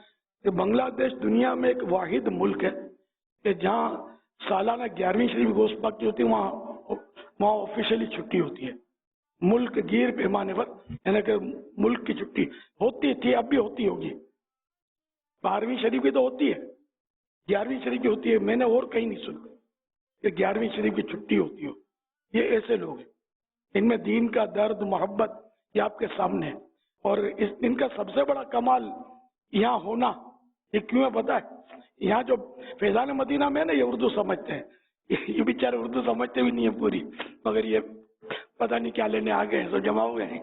کہ بنگلہ دیش دنیا میں ایک واحد ملک ہے کہ جہاں سالانہ 11ویں شریف گوشت پاک کی ہوتی ہے وہاں آفیشلی چھٹی ہوتی ہے ملک گیر پیمانے پر یعنی کہ ملک کی چھٹی ہوتی تھی اب بھی ہوتی ہوگی 12ویں شریف کی تو ہوتی ہے 11ویں شریف کی ہوتی ہے میں نے اور کہیں نہیں سنا کہ 11ویں شریف کی چھٹی ہوتی ہو یہ ایسے لوگ ہیں ان میں دین کا درد محبت یہ آپ کے سامنے ہے. اور ان کا سب سے بڑا کمال یہاں ہونا یہ کیوں ہے پتہ ہے؟ یہاں جو فیضان مدینہ میں نا یہ اردو سمجھتے ہیں, یہ بیچارے اردو سمجھتے بھی نہیں ہیں پوری, مگر یہ پتہ نہیں کیا لینے آ گئے ہیں, سب جمع ہوئے ہیں.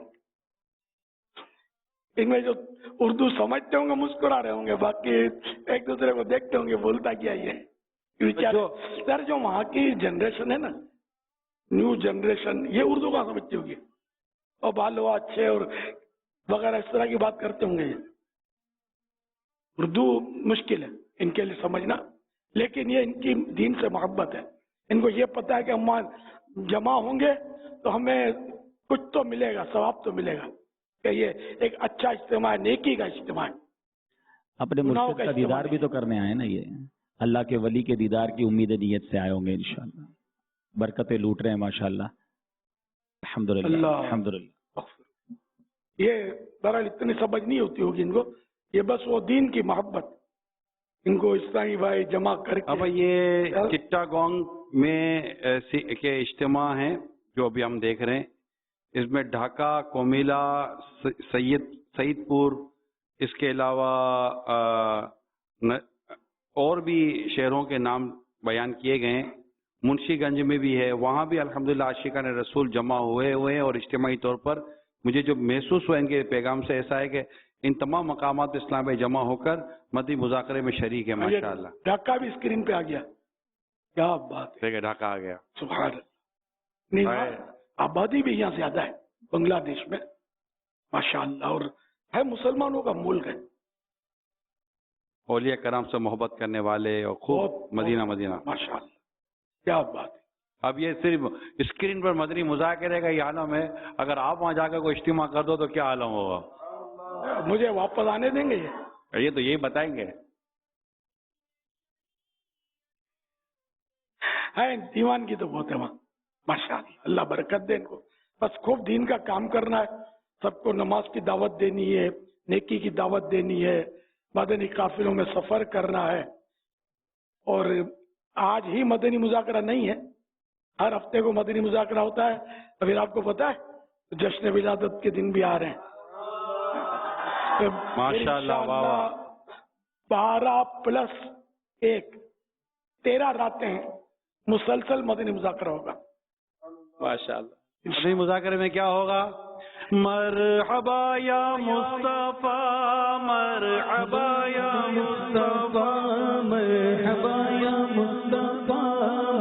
ان میں جو اردو سمجھتے ہوں گے مسکرا رہے ہوں گے, باقی ایک دوسرے کو دیکھتے ہوں گے بولتا کیا یہ سر. جو وہاں کی جنریشن ہے نا, نیو جنریشن, یہ اردو کا سمجھتی ہوگی اور بالو اچھے اور وغیرہ اس طرح کی بات کرتے ہوں گے. یہ اردو مشکل ہے ان کے لیے سمجھنا, لیکن یہ ان کی دین سے محبت ہے. ان کو یہ پتہ ہے کہ ہم جمع ہوں گے تو ہمیں کچھ تو ملے گا, ثواب تو ملے گا, کہ یہ ایک اچھا اجتماع ہے, نیکی کا اجتماع ہے. اپنے مرشد کا دیدار بھی تو کرنے آئے نا, یہ اللہ کے ولی کے دیدار کی امید نیت سے آئے ہوں گے انشاءاللہ. برکتیں لوٹ رہے ہیں ماشاءاللہ, الحمدللہ الحمدللہ. یہ بہرحال اتنی سمجھ نہیں ہوتی ہوگی ان کو, یہ بس وہ دین کی محبت ان کو اسلامی بھائی جمع کر کے. اب یہ چٹاگونگ میں کے اجتماع ہیں جو ابھی ہم دیکھ رہے ہیں, اس میں ڈھاکہ, کومیلا, سعید پور, اس کے علاوہ اور بھی شہروں کے نام بیان کیے گئے ہیں. منشی گنج میں بھی ہے, وہاں بھی الحمدللہ عاشقان رسول جمع ہوئے ہیں. اور اجتماعی طور پر مجھے جو محسوس ہوا ان کے پیغام سے ایسا ہے کہ ان تمام مقامات اسلام میں جمع ہو کر مدنی مذاکرے میں شریک ہے ماشاءاللہ. ڈھاکہ بھی اسکرین پہ آ گیا, کیا بات ہے, ڈھاکہ آ گیا, سبحان اللہ. آبادی بھی یہاں زیادہ ہے بنگلہ دیش میں ماشاءاللہ, اور ہے مسلمانوں کا ملک ہے. اولیاء کرام سے محبت کرنے والے اور خوب مدینہ ماشاءاللہ, کیا بات ہے. اب یہ صرف اسکرین پر مدنی مذاکرے کا ہی عالم ہے, اگر آپ وہاں جا کر کوئی اجتماع کر دو تو کیا عالم ہوگا. مجھے واپس آنے دیں گے یہ تو یہی بتائیں گے. ہے دیوان کی تو بہت ہے وہاں ماشاءاللہ, اللہ برکت دے ان کو. بس خوب دین کا کام کرنا ہے, سب کو نماز کی دعوت دینی ہے, نیکی کی دعوت دینی ہے, مدنی قافلوں میں سفر کرنا ہے. اور آج ہی مدنی مذاکرہ نہیں ہے, ہر ہفتے کو مدنی مذاکرہ ہوتا ہے. ابھی آپ کو پتا ہے جشن ولادت کے دن بھی آ رہے ہیں ماشاءاللہ. 12+1 13 راتیں مسلسل مدنی مذاکرہ ہوگا ماشاءاللہ. مدنی مذاکرے میں کیا ہوگا؟ مرحبا یا مصطفیٰ, مرحبا یا مصطفیٰ, مرحبا یا مصطفیٰ,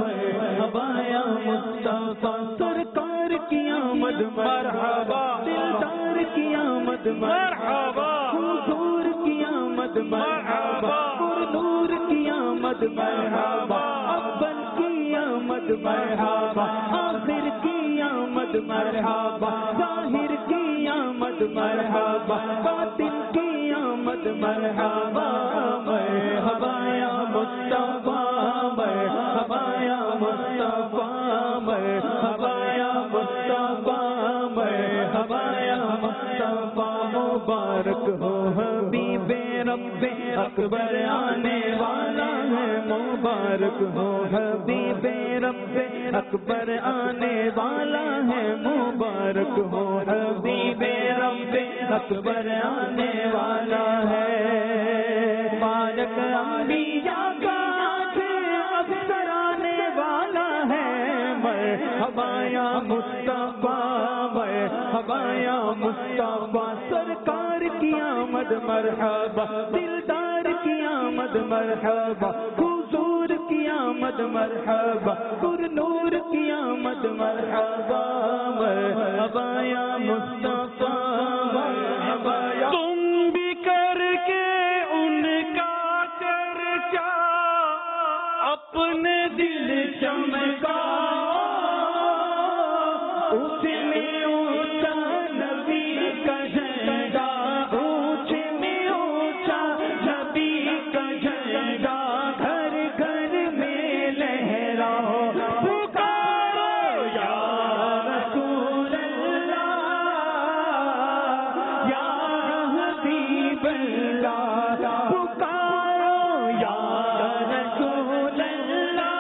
مرحبا یا مصطفیٰ. سرکار کی آمد مرحبا, دلدار کی آمد مرحبا, حضور کی آمد مرحبا, نور کی آمد مرحبا, اول کی آمد مرحبا, آخر کی آمد مرحبا, ظاہر کی آمد مرحبا, باطن کی آمد مرحبا. مرحبا یا مصطفیٰ, مرحبا یا مصطفیٰ, مرحبا یا مصطفیٰ, مرحبا یا مصطفیٰ. مبارک ہو حبیب رب اکبر آنے والا ہے, مبارک ہو حبیب رب اکبر آنے والا ہے, مبارک ہو حبیب رب اکبر آنے والا ہے. مالک انبیاء کا افسر آنے والا ہے. مرحبا یا مصطفیٰ, مرحبا یا مصطفیٰ. سرکار کی آمد مرحبا, دلدار کی آمد مرحبا, حضور کی آمد مرحبا, نور کی آمد مرحبا. مرحبا یا مصطفیٰ, مرحبا یا. تم بھی کر کے ان کا چرچا اپنے دل چمکا, اس میں اونچا نبی کا جھنڈا, اونچ میں اونچا نبی کا جھنڈا, گھر گھر میں لہراؤ, پکارو یا رسول اللہ, یا حبیب اللہ, پکارو یا رسول اللہ,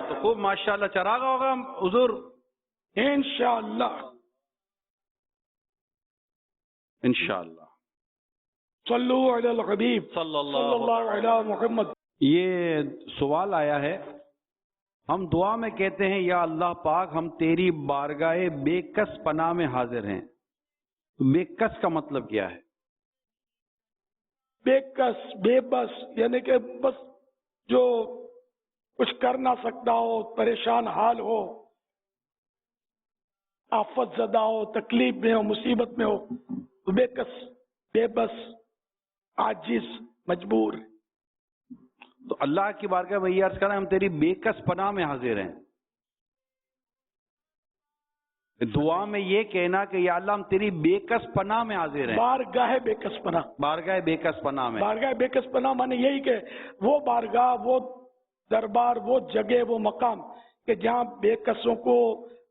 تو خوب ماشاءاللہ چراغ ہوگا حضور انشاءاللہ انشاءاللہ. صلو علی الحبیب صلی اللہ علی محمد. یہ سوال آیا ہے، ہم دعا میں کہتے ہیں یا اللہ پاک ہم تیری بارگاہ بے کس پناہ میں حاضر ہیں. بے کس کا مطلب کیا ہے؟ بے کس، بے بس، یعنی کہ بس جو کچھ کر نہ سکتا ہو، پریشان حال ہو، آفت زدہ ہو، تکلیف میں ہو، مصیبت میں ہو، تو بے کس، بے بس، عاجز، مجبور. تو اللہ کی بارگاہ میں یہ عرض کریں ہم تیری بے کس پناہ میں حاضر ہیں. دعا میں یہ کہنا کہ یا اللہ ہم تیری بے کس پناہ میں حاضر ہیں. بارگاہ بے کس پناہ، بارگاہ بے کس پناہ میں. بارگاہ بے کس پناہ مانے یہی کہ وہ بارگاہ، وہ دربار، وہ جگہ، وہ مقام کہ جہاں بے کسوں کو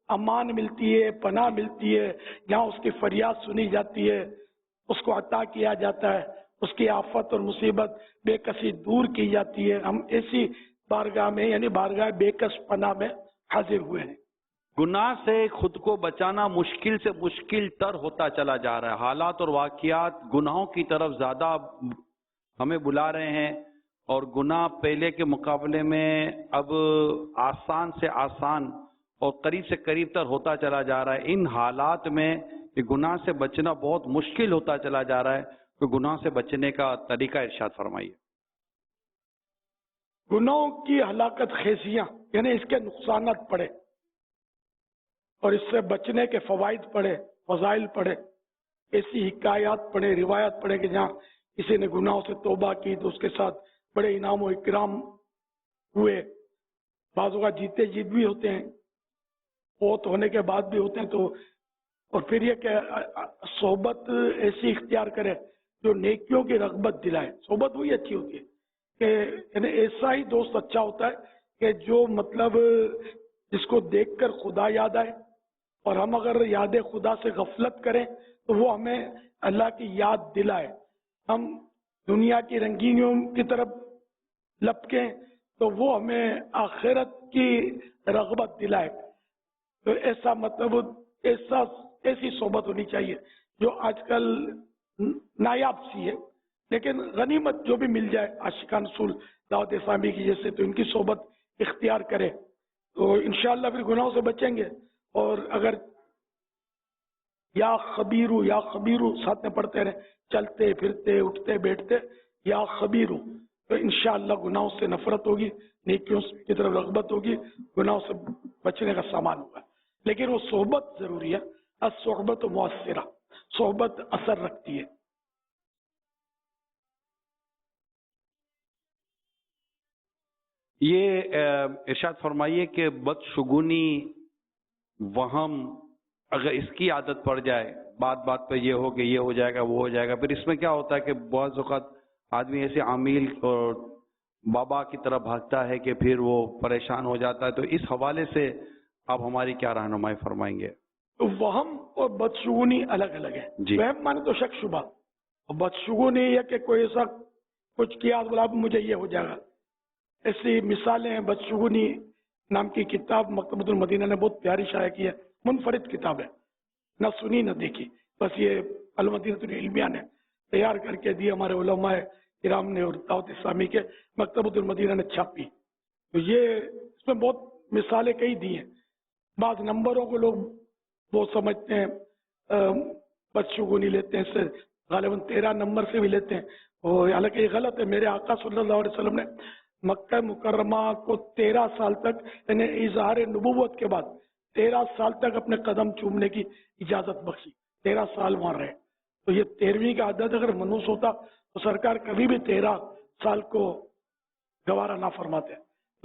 امان ملتی ہے، پناہ ملتی ہے، جہاں اس کی فریاد سنی جاتی ہے، اس کو عطا کیا جاتا ہے، اس کی آفت اور مصیبت بے کسی دور کی جاتی ہے. ہم ایسی بارگاہ میں یعنی بارگاہ بے کس پناہ میں حاضر ہوئے ہیں. گناہ سے خود کو بچانا مشکل سے مشکل تر ہوتا چلا جا رہا ہے. حالات اور واقعات گناہوں کی طرف زیادہ ہمیں بلا رہے ہیں، اور گناہ پہلے کے مقابلے میں اب آسان سے آسان اور قریب سے قریب تر ہوتا چلا جا رہا ہے. ان حالات میں کہ گناہ سے بچنا بہت مشکل ہوتا چلا جا رہا ہے، تو گناہ سے بچنے کا طریقہ ارشاد فرمائیے. گناہوں کی ہلاکت خیزیاں یعنی اس کے نقصانات پڑے اور اس سے بچنے کے فوائد پڑے، فضائل پڑے، ایسی حکایات پڑے، روایات پڑے کہ جہاں کسی نے گناہوں سے توبہ کی تو اس کے ساتھ بڑے انعام و اکرام ہوئے. بعض اوقات جیتے جیت بھی ہوتے ہیں، فوت ہونے کے بعد بھی ہوتے ہیں. تو اور پھر یہ کہ صحبت ایسی اختیار کرے جو نیکیوں کی رغبت دلائے. صحبت وہی اچھی ہوتی ہے کہ یعنی ایسا ہی دوست اچھا ہوتا ہے کہ جو مطلب جس کو دیکھ کر خدا یاد آئے، اور ہم اگر یاد خدا سے غفلت کریں تو وہ ہمیں اللہ کی یاد دلائے. ہم دنیا کی رنگینیوں کی طرف لپکیں تو وہ ہمیں آخرت کی رغبت دلائے. تو ایسا مطلب ایسی صحبت ہونی چاہیے جو آج کل نایاب سی ہے، لیکن غنیمت جو بھی مل جائے. عاشقان رسول دعوت اسلامی کی جیسے تو ان کی صحبت اختیار کرے تو انشاءاللہ پھر گناہوں سے بچیں گے. اور اگر یا خبیرو ساتھ میں پڑھتے رہے، چلتے پھرتے اٹھتے بیٹھتے یا خبیرو، تو انشاءاللہ گناہوں سے نفرت ہوگی، نیکیوں کی طرف رغبت ہوگی، گناہوں سے بچنے کا سامان ہوگا. لیکن وہ صحبت ضروری ہے. الصحبت مؤثرہ، صحبت اثر رکھتی ہے. یہ ارشاد فرمائیے کہ بدشگونی، وہم، اگر اس کی عادت پڑ جائے، بات بات پہ یہ ہو کہ یہ ہو جائے گا وہ ہو جائے گا، پھر اس میں کیا ہوتا ہے کہ بعض اوقات آدمی ایسے عامیل اور بابا کی طرف بھاگتا ہے کہ پھر وہ پریشان ہو جاتا ہے. تو اس حوالے سے آپ ہماری کیا رہنمائی فرمائیں گے؟ وہم اور بدشگونی الگ الگ ہے. جی. وہم مانے تو شک شبہ، اور بدشگونی یہ کہ کوئی ایسا کچھ کیا بولا مجھے یہ ہو جائے گا. ایسی مثالیں ہیں. بدشگونی نام کی کتاب مکتبۃ المدینہ نے بہت پیاری شائع کی ہے، منفرد کتاب ہے، نہ سنی نہ دیکھی، بس یہ المدینہ العلمیہ نے تیار کر کے دی، ہمارے علماء کرام نے اور دعوت اسلامی کے مکتبۃ المدینہ نے چھاپی. تو یہ اس میں بہت مثالیں کئی دی ہیں. بعض نمبروں کو لوگ وہ سمجھتے ہیں بدشگونی لیتے ہیں، اس سے غالباً 13 نمبر سے بھی لیتے ہیں، اور حالانکہ یہ غلط ہے. میرے آقا صلی اللہ علیہ وسلم نے مکہ مکرمہ کو 13 سال تک یعنی اظہار نبوت کے بعد 13 سال تک اپنے قدم چومنے کی اجازت بخشی. 13 سال وہاں رہے. تو یہ 13ویں کا عدد اگر منوس ہوتا تو سرکار کبھی بھی 13 سال کو گوارا نہ فرماتے.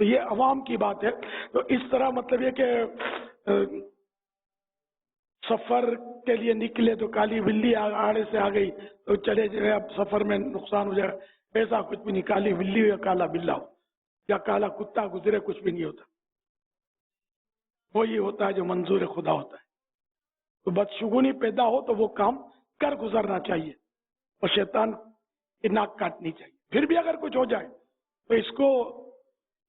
تو یہ عوام کی بات ہے. تو اس طرح مطلب یہ کہ سفر کے لیے نکلے تو کالی بلی آڑے سے آ گئی تو چلے جو ہے اب سفر میں نقصان ہو جائے گا. ایسا کچھ بھی نہیں. کالی بلی ہو یا کالا بلا ہو یا کالا کتا گزرے، کچھ بھی نہیں ہوتا. وہی ہوتا ہے جو منظور خدا ہوتا ہے. تو بدشگونی پیدا ہو تو وہ کام کر گزرنا چاہیے اور شیطان کی ناک کاٹنی چاہیے. پھر بھی اگر کچھ ہو جائے تو اس کو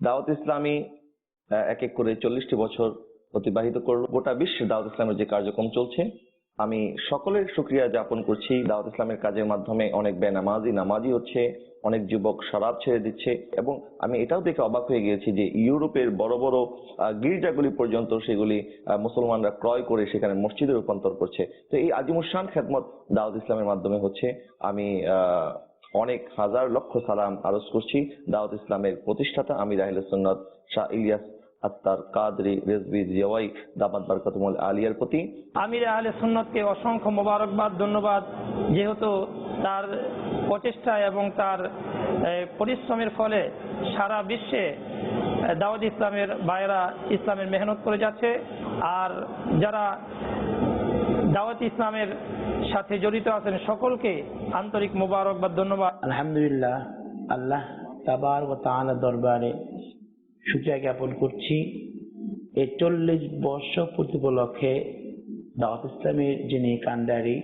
দাওয়াত ইসলামী এক এক করে 40টি বছর অতিবাহিত করলো। গোটা বিশ্বে দাওয়াত ইসলামের যে কার্যক্রম চলছে, আমি সকলের শুকরিয়া জ্ঞাপন করছি। দাওয়াত ইসলামের কাজের মাধ্যমে অনেক নামাজি হচ্ছে, অনেক যুবক শরাব ছেড়ে দিচ্ছে, এবং আমি এটাও দেখে অবাক হয়ে গিয়েছি যে ইউরোপের বড় বড় গির্জাগুলি পর্যন্ত সেগুলি মুসলমানরা ক্রয় করে সেখানে মসজিদে রূপান্তর করছে। তো এই আজিমুশান খেদমত দাওয়াত ইসলামের মাধ্যমে হচ্ছে। আমি অনেক হাজার লক্ষ সালাম আরজ করছি দাওয়াত ইসলামের প্রতিষ্ঠাতা আমির আহলে সুন্নাত শাহ ইলিয়াস আত্তার কাদরি রেজভী জিয়াওয়াই দামাত বারকাতুহুল আলিয়ার প্রতি। আমির আহলে সুন্নাতকে অসংখ্য মোবারকবাদ, ধন্যবাদ, যেহেতু তার প্রচেষ্টা এবং তার পরিশ্রমের ফলে সারা বিশ্বে দাওয়াত ইসলামের ভাইয়েরা ইসলামের মেহনত করে যাচ্ছে। আর যারা দাওয়াত ইসলামের সাথে জড়িত আছেন সকলকে আন্তরিক মোবারকবাদ, ধন্যবাদ। আলহামদুলিল্লাহ, আল্লাহ তাবারক ওয়া তাআলা দরবারে শুকরিয়া জ্ঞাপন করছি। এই 40 বর্ষ পূর্তি উপলক্ষে দাওয়াত ইসলামের যিনি কান্ডারি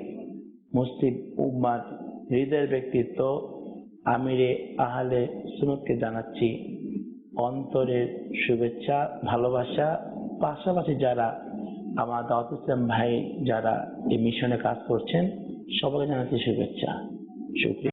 মুসলিম উম্মার হৃদয়ের ব্যক্তিত্ব আমিরে আহলে সুন্নাতকে জানাচ্ছি অন্তরের শুভেচ্ছা, ভালোবাসা। পাশাপাশি যারা আমার দাওয়াত ইসলাম ভাই যারা এই মিশনে কাজ করছেন সবাইকে জানাচ্ছি শুভেচ্ছা, শুকরিয়া।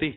3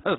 10,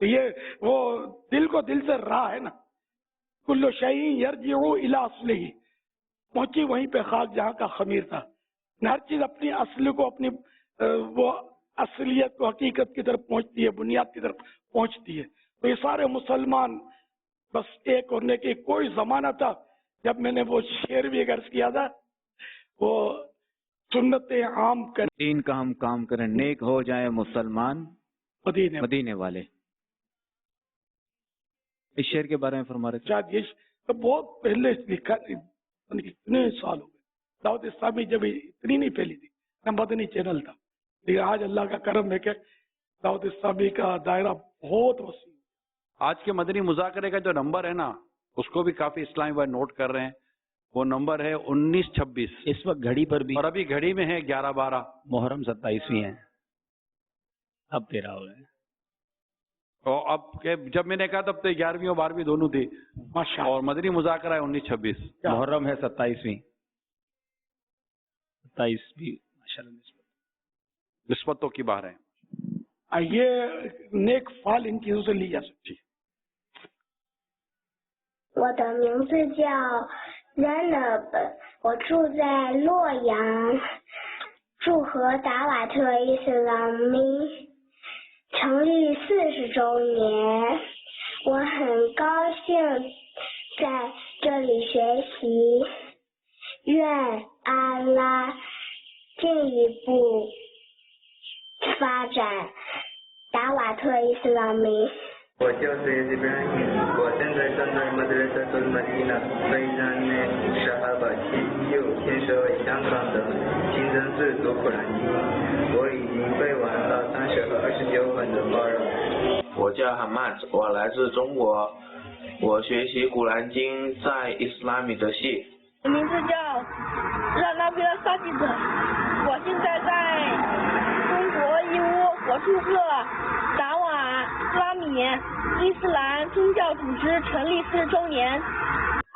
تو یہ وہ دل کو دل سے رہا ہے نا، کل شیء یرجع الی اصلہ، پہنچی وہیں پہ خاک جہاں کا خمیر تھا. ہر چیز اپنی اصل کو، اپنی وہ اصلیت کو، حقیقت کی طرف پہنچتی ہے، بنیاد کی طرف پہنچتی ہے. تو یہ سارے مسلمان بس ایک ہونے کی کوئی زمانہ تھا جب میں نے وہ شعر بھی عرض کیا تھا، وہ سنت عام کر دین کا ہم کام کریں، نیک ہو جائیں مسلمان مدینے والے. اس شعر کے بارے میں فرما رہے تھے. شاید یہ تو بہت پہلے لکھا، کتنے سال ہو گئے. دعوت اسلامی جب اتنی نہیں پھیلی تھی، نہ مدنی چینل تھا، لیکن آج اللہ کا کرم ہے کہ دعوت اسلامی کا دائرہ بہت وسیع. آج کے مدنی مذاکرے کا جو نمبر ہے نا، اس کو بھی کافی اسلامی بھائی نوٹ کر رہے ہیں. وہ نمبر ہے 1926. اس وقت گھڑی پر بھی، اور ابھی گھڑی میں ہے 11/12. محرم 27ویں ہے، اب 13 ہو گئے. اور اب جب میں نے کہا تب تو 11ویں اور 12ویں دونوں تھی. اور مدنی مذاکرہ ہے 1926. محرم ہے 27ویں. 27 بھی ماشاءاللہ نسبتوں کی بار ہے. یہ نیک فال ان چیزوں سے لی جا سکتی ہے. 我的名字叫 Zainab， 我住在洛阳，祝贺达瓦特伊斯兰民成立40周年，我很高兴在这里学习，愿安拉进一步发展达瓦特伊斯兰民。我叫Sayyid Ibrahim， 我现在站在Madrasatul Madina， 非常念沙哈巴期又天设为香港的清真寺读古兰经，我已经背完了30和29本的法尔。我叫Hamad， 我来自中国，我学习古兰经在伊斯兰米的系。名字叫让那边萨吉德，我现在在中国义乌，我祝贺达瓦斯拉米伊斯兰宗教组织成立40周年。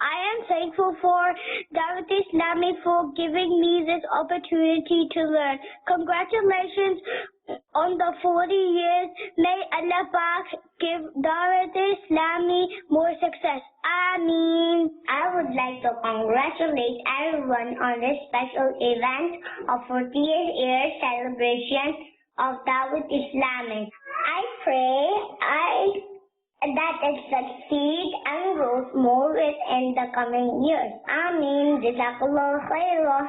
I am thankful for Dawat Islami for giving me this opportunity to learn. Congratulations on the 40 years. May Allah Pak give Dawat Islami more success. Ameen. I would like to congratulate everyone on this special event of 40th year celebration of Dawat Islami. I pray that it succeed and grows more in the coming years. Ameen. Jazakallah khairan.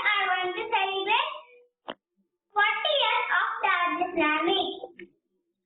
I want to celebrate 40 years of Dawat Islami.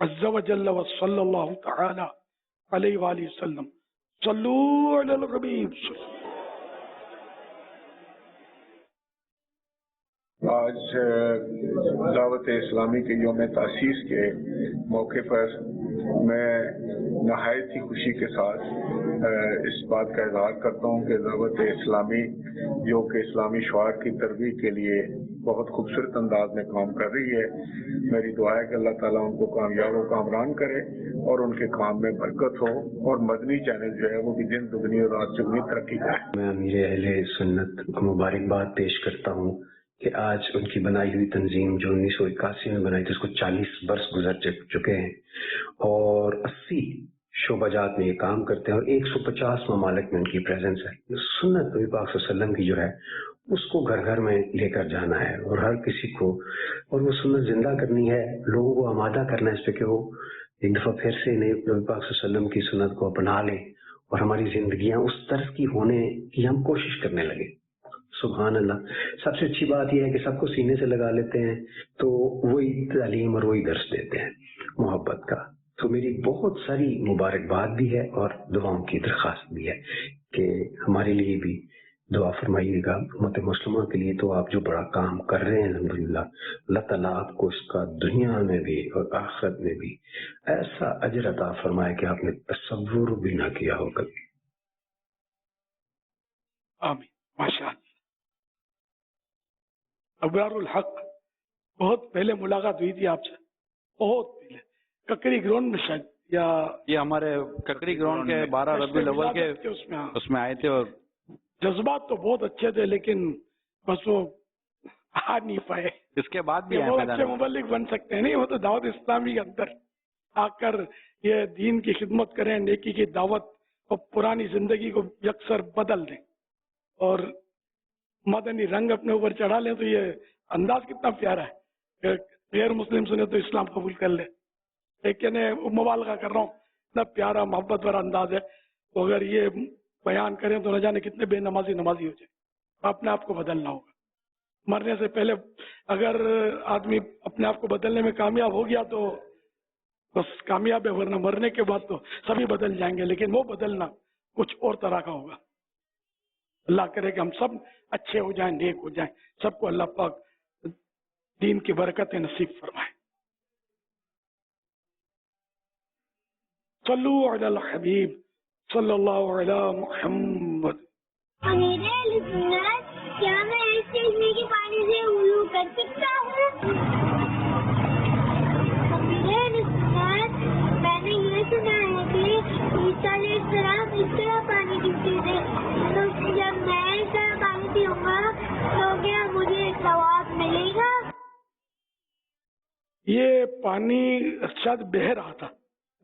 عز وجل وصلی اللہ تعالی علیہ وآلہ وسلم. صلو علی الحبیب. آج دعوت اسلامی کے یوم تاسیس کے موقع پر میں نہایت ہی خوشی کے ساتھ اس بات کا اظہار کرتا ہوں کہ دعوت اسلامی جو کہ اسلامی شعار کی ترویج کے لیے بہت خوبصورت انداز میں کام کر رہی ہے. میری دعا ہے کہ اللہ تعالیٰ ان کو کامیاب و کامران کرے اور ان کے کام میں برکت ہو اور مدنی چینل جو ہے وہ بھی دن دگنی اور رات چگنی ترقی کرے. میں امیر اہل سنت کو مبارکباد پیش کرتا ہوں کہ آج ان کی بنائی ہوئی تنظیم جو 1981 میں بنائی تھی اس کو 40 برس گزر چکے ہیں اور 80 شعبہ جات میں یہ کام کرتے ہیں اور 150 ممالک میں ان کی پریزنس ہے. سنت نبی پاک صلی اللہ علیہ وسلم کی جو ہے اس کو گھر گھر میں لے کر جانا ہے اور ہر کسی کو اور وہ سنت زندہ کرنی ہے, لوگوں کو آمادہ کرنا ہے اس پہ کہ وہ ایک دفعہ پھر سے نبی پاک صلی اللہ علیہ وسلم کی سنت کو اپنا لیں اور ہماری زندگیاں اس طرح کی ہونے کی ہم کوشش کرنے لگے. سبحان اللہ. سب سے اچھی بات یہ ہے کہ سب کو سینے سے لگا لیتے ہیں تو وہی تعلیم اور وہی درس دیتے ہیں محبت کا. تو میری بہت ساری مبارکباد بھی ہے اور دعاؤں کی درخواست بھی ہے کہ ہمارے لیے بھی دعا فرمائیے گا امت مسلمہ کے لیے. تو آپ جو بڑا کام کر رہے ہیں الحمدللہ, اللہ تعالیٰ آپ کو اس کا دنیا میں بھی اور آخرت میں بھی ایسا اجر عطا فرمائے کہ آپ نے تصور بھی نہ کیا ہوگا. آمین. ماشاء اللہ. ابرار الحق, بہت پہلے ملاقات ہوئی تھی آپ سے, بہت پہلے ککری گراؤنڈ میں شاید, یا یہ ہمارے ککری گراؤنڈ کے 12 ربیع الاول کے اس میں آئے تھے اور جذبات تو بہت اچھے تھے لیکن بس وہ آ نہیں پائے. اس کے بعد بھی بہت اچھے مبلغ بن سکتے ہیں. نہیں, وہ تو دعوت اسلامی کے اندر آ کر یہ دین کی خدمت کریں, نیکی کی دعوت اور پرانی زندگی کو یکسر بدل دیں اور مدنی رنگ اپنے اوپر چڑھا لیں. تو یہ انداز کتنا پیارا ہے کہ غیر مسلم سنے تو اسلام قبول کر لے. لیکن مبالغہ کر رہا ہوں, اتنا پیارا محبت والا انداز ہے. تو اگر یہ بیان کریں تو نہ جانے کتنے بے نمازی نمازی ہو جائے. اپنے آپ کو بدلنا ہوگا. مرنے سے پہلے اگر آدمی اپنے آپ کو بدلنے میں کامیاب ہو گیا تو بس کامیاب ہے, ورنہ مرنے کے بعد تو سبھی بدل جائیں گے. لیکن وہ بدلنا کچھ اور طرح کا ہوگا. اللہ کرے کہ ہم سب اچھے ہو جائیں, نیک ہو جائیں, سب کو اللہ پاک دین کی برکتیں نصیب فرمائے. صلو علی الحبیب صلی اللہ علی محمد. کیا میں اس چشمے کے پانی سے وضو کر سکتا ہوں؟ میں نے یہ سنا ہے کہ عیسیٰ علیہ السلام اس طرح پانی پیتے تھے, تو جب میں اس طرح پانی پیوں گا تو کیا مجھے ثواب ملے گا؟ یہ پانی شاید بہہ رہا تھا,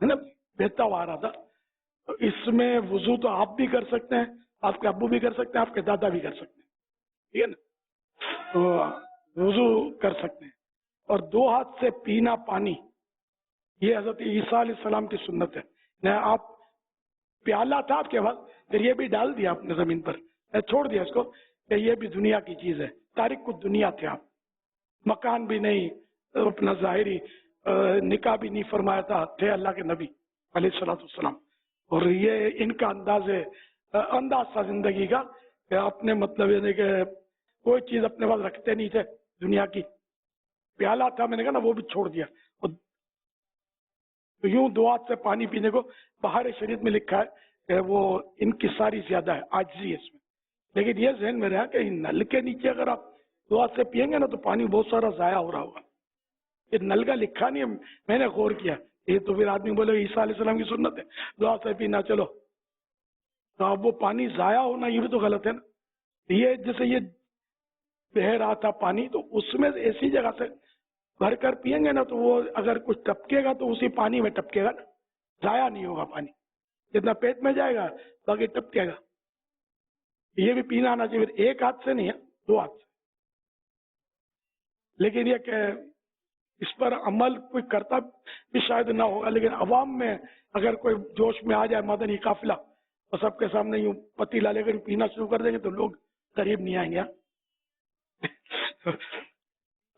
ہے نا, بہتا ہوا آ رہا تھا. اس میں وضو تو آپ بھی کر سکتے ہیں, آپ کے ابو بھی کر سکتے ہیں, آپ کے دادا بھی کر سکتے ہیں, ٹھیک ہے نا. تو وضو کر سکتے ہیں. اور 2 ہاتھ سے پینا پانی, یہ حضرت عیسیٰ علیہ السلام کی سنت ہے. نہ آپ پیالہ تھا آپ کے پاس, پھر یہ بھی ڈال دیا آپ نے زمین پر, چھوڑ دیا اس کو کہ یہ بھی دنیا کی چیز ہے. تاریخ کو دنیا تھے آپ, مکان بھی نہیں, اپنا ظاہری نکاح بھی نہیں فرمایا تھا, تھے اللہ کے نبی علیہ الصلوۃ والسلام. اور یہ ان کا انداز تھا زندگی کا کہ اپنے مطلب یہ کہ کوئی چیز اپنے پاس رکھتے نہیں تھے دنیا کی. پیالہ تھا, میں نے کہا نا, وہ بھی چھوڑ دیا. تو یوں 2 ہاتھ سے پانی پینے کو بہار شریعت میں لکھا ہے کہ وہ ان کی ساری زیادہ ہے, عاجزی ہے اس میں. لیکن یہ ذہن میں رہا کہ نل کے نیچے اگر آپ 2 ہاتھ سے پیئیں گے نا تو پانی بہت سارا ضائع ہو رہا ہوگا. یہ نل کا لکھا نہیں ہے, میں نے غور کیا. یہ تو پھر آدمی بولے عیسیٰ علیہ السلام کی سنت ہے 2 ہاتھ سے پینا, چلو. تو اب وہ پانی ضائع ہونا یہ بھی تو غلط ہے نا. یہ جیسے یہ بہہ رہا تھا پانی, تو اس میں ایسی جگہ سے بھر کر پیئیں گے نا تو وہ اگر کچھ ٹپکے گا تو اسی پانی میں ٹپکے گا نا, ضائع نہیں ہوگا پانی. جتنا پیٹ میں جائے گا باقی ٹپکے گا. یہ بھی پینا آنا چاہیے, 1 ہاتھ سے نہیں ہے, 2 ہاتھ سے. لیکن یہ کہ اس پر عمل کوئی کرتا بھی شاید نہ ہوگا, لیکن عوام میں اگر کوئی جوش میں آ جائے مدنی قافلہ اور سب کے سامنے یوں پتیلا لے کر پینا شروع کر دیں گے تو لوگ قریب نہیں آئیں گے.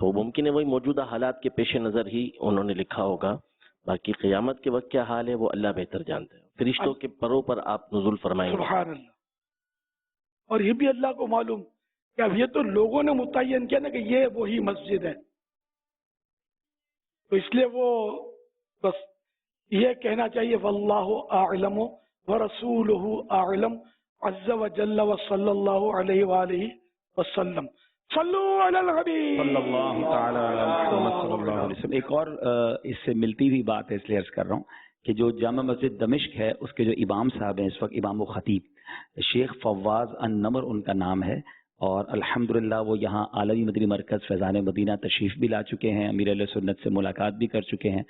تو ممکن ہے وہی موجودہ حالات کے پیش نظر ہی انہوں نے لکھا ہوگا. باقی قیامت کے وقت کیا حال ہے وہ اللہ بہتر جانتے ہیں. فرشتوں کے پروں پر آپ نزول فرمائیں گے. سبحان اللہ. اور یہ بھی اللہ کو معلوم کہ اب یہ تو لوگوں نے متعین کیا نا کہ یہ وہی مسجد ہے، تو اس لیے وہ بس یہ کہنا چاہیے واللہ اعلم ورسولہ اعلم عز وجل وصلی اللہ علیہ وآلہ وسلم. صلو علی الحبیب صلی اللہ تعالی علی محمد صلی اللہ علیہ وسلم. ایک اور اس سے ملتی ہوئی بات ہے، اس لیے عرض کر رہا ہوں کہ جو جامع مسجد دمشق ہے اس کے جو امام صاحب ہیں اس وقت، امام و خطیب شیخ فواز النمر ان کا نام ہے، اور الحمدللہ وہ یہاں عالمی مدنی مرکز فیضان مدینہ تشریف بھی لا چکے ہیں، امیر علیہ سنت سے ملاقات بھی کر چکے ہیں،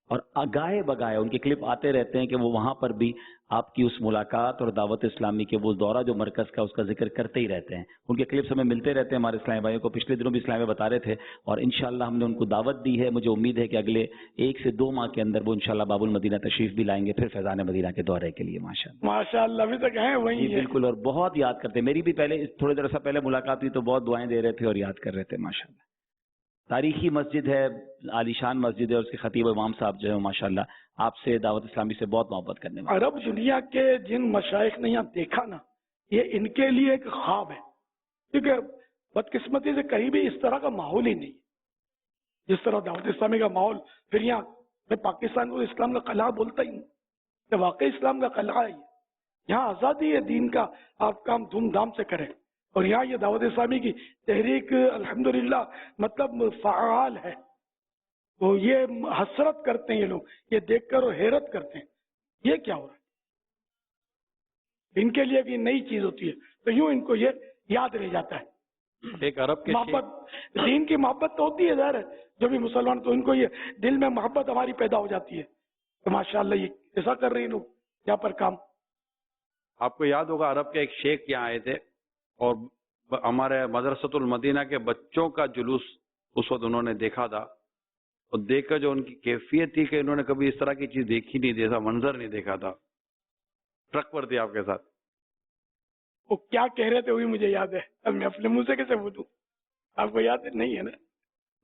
اور گاہے بگاہے ان کے کلپ آتے رہتے ہیں کہ وہ وہاں پر بھی آپ کی اس ملاقات اور دعوت اسلامی کے وہ دورہ جو مرکز کا اس کا ذکر کرتے ہی رہتے ہیں. ان کے کلپس ہمیں ملتے رہتے ہیں ہمارے اسلامی بھائیوں کو. پچھلے دنوں بھی اسلامی بتا رہے تھے، اور انشاءاللہ ہم نے ان کو دعوت دی ہے. مجھے امید ہے کہ اگلے 1 سے 2 ماہ کے اندر وہ انشاءاللہ باب المدینہ تشریف بھی لائیں گے پھر فیضان مدینہ کے دورے کے لیے. ماشاءاللہ ابھی تک ہیں وہیں. جی بالکل، اور بہت یاد کرتے ہیں. میری بھی پہلے تھوڑے دیر سے پہلے ملاقات ہوئی تو بہت دعائیں دے رہے تھے اور یاد کر رہے تھے. ماشاءاللہ تاریخی مسجد ہے، عالیشان مسجد ہے، اور اس کے خطیب امام صاحب جو ہے ماشاءاللہ آپ سے دعوت اسلامی سے بہت محبت کرنے والے. عرب دنیا کے جن مشائخ نے یہاں دیکھا نا، یہ ان کے لیے ایک خواب ہے، کیونکہ بدقسمتی سے کہیں بھی اس طرح کا ماحول ہی نہیں ہے جس طرح دعوت اسلامی کا ماحول. پھر یہاں میں پاکستان کو اسلام کا قلعہ بولتا ہی ہوں کہ واقعی اسلام کا قلعہ ہے. یہاں آزادی ہے دین کا، آپ کام دھوم دھام سے کریں. اور یہاں یہ دعوت اسلامی کی تحریک الحمدللہ مطلب فعال ہے. تو یہ حسرت کرتے ہیں یہ لوگ، یہ دیکھ کر اور حیرت کرتے ہیں یہ کیا ہو رہا ہے. ان کے لیے بھی نئی چیز ہوتی ہے تو یوں ان کو یہ یاد رہ جاتا ہے. ایک عرب کے محبت، دین کی محبت تو ہوتی ہے ظاہر ہے، جو بھی مسلمان تو ان کو یہ دل میں محبت ہماری پیدا ہو جاتی ہے. تو ماشاءاللہ یہ ایسا کر رہے ہیں لوگ یہاں پر کام. آپ کو یاد ہوگا عرب کے ایک شیخ یہاں آئے تھے اور ہمارے مدرسۃ المدینہ کے بچوں کا جلوس اس وقت انہوں نے دیکھا تھا، اور دیکھ کر جو ان کی کیفیت تھی کہ انہوں نے کبھی اس طرح کی چیز دیکھی نہیں، ایسا منظر نہیں دیکھا تھا. ٹرک پر تھی آپ کے ساتھ. وہ کیا کہہ رہے تھے وہی مجھے یاد ہے، اب میں اپنے منہ سے کیسے بولوں، آپ کو یاد نہیں ہے نا.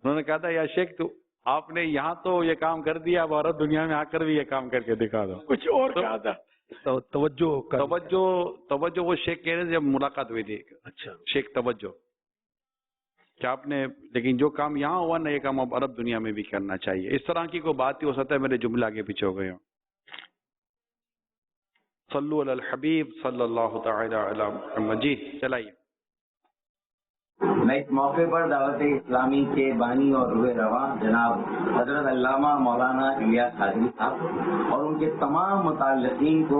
انہوں نے کہا تھا یا شیخ تو آپ نے یہاں تو یہ کام کر دیا، اب عرب دنیا میں آ کر بھی یہ کام کر کے دکھا دو. کچھ اور کہا تھا. توجہ وہ شیخ کہہ رہے تھے جب ملاقات ہوئی تھی. اچھا شیخ توجہ کیا آپ نے، لیکن جو کام یہاں ہوا نا یہ کام اب عرب دنیا میں بھی کرنا چاہیے. اس طرح کی کوئی بات ہی ہو سکتا ہے میرے جملہ آگے پیچھے ہو گئے ہوں. صلو علی الحبیب صلی اللہ تعالی علی محمد. جی چلائیے. میں اس موقع پر دعوت اسلامی کے بانی اور روح رواں جناب حضرت علامہ مولانا الیاس حاضری صاحب اور ان کے تمام متعلقین کو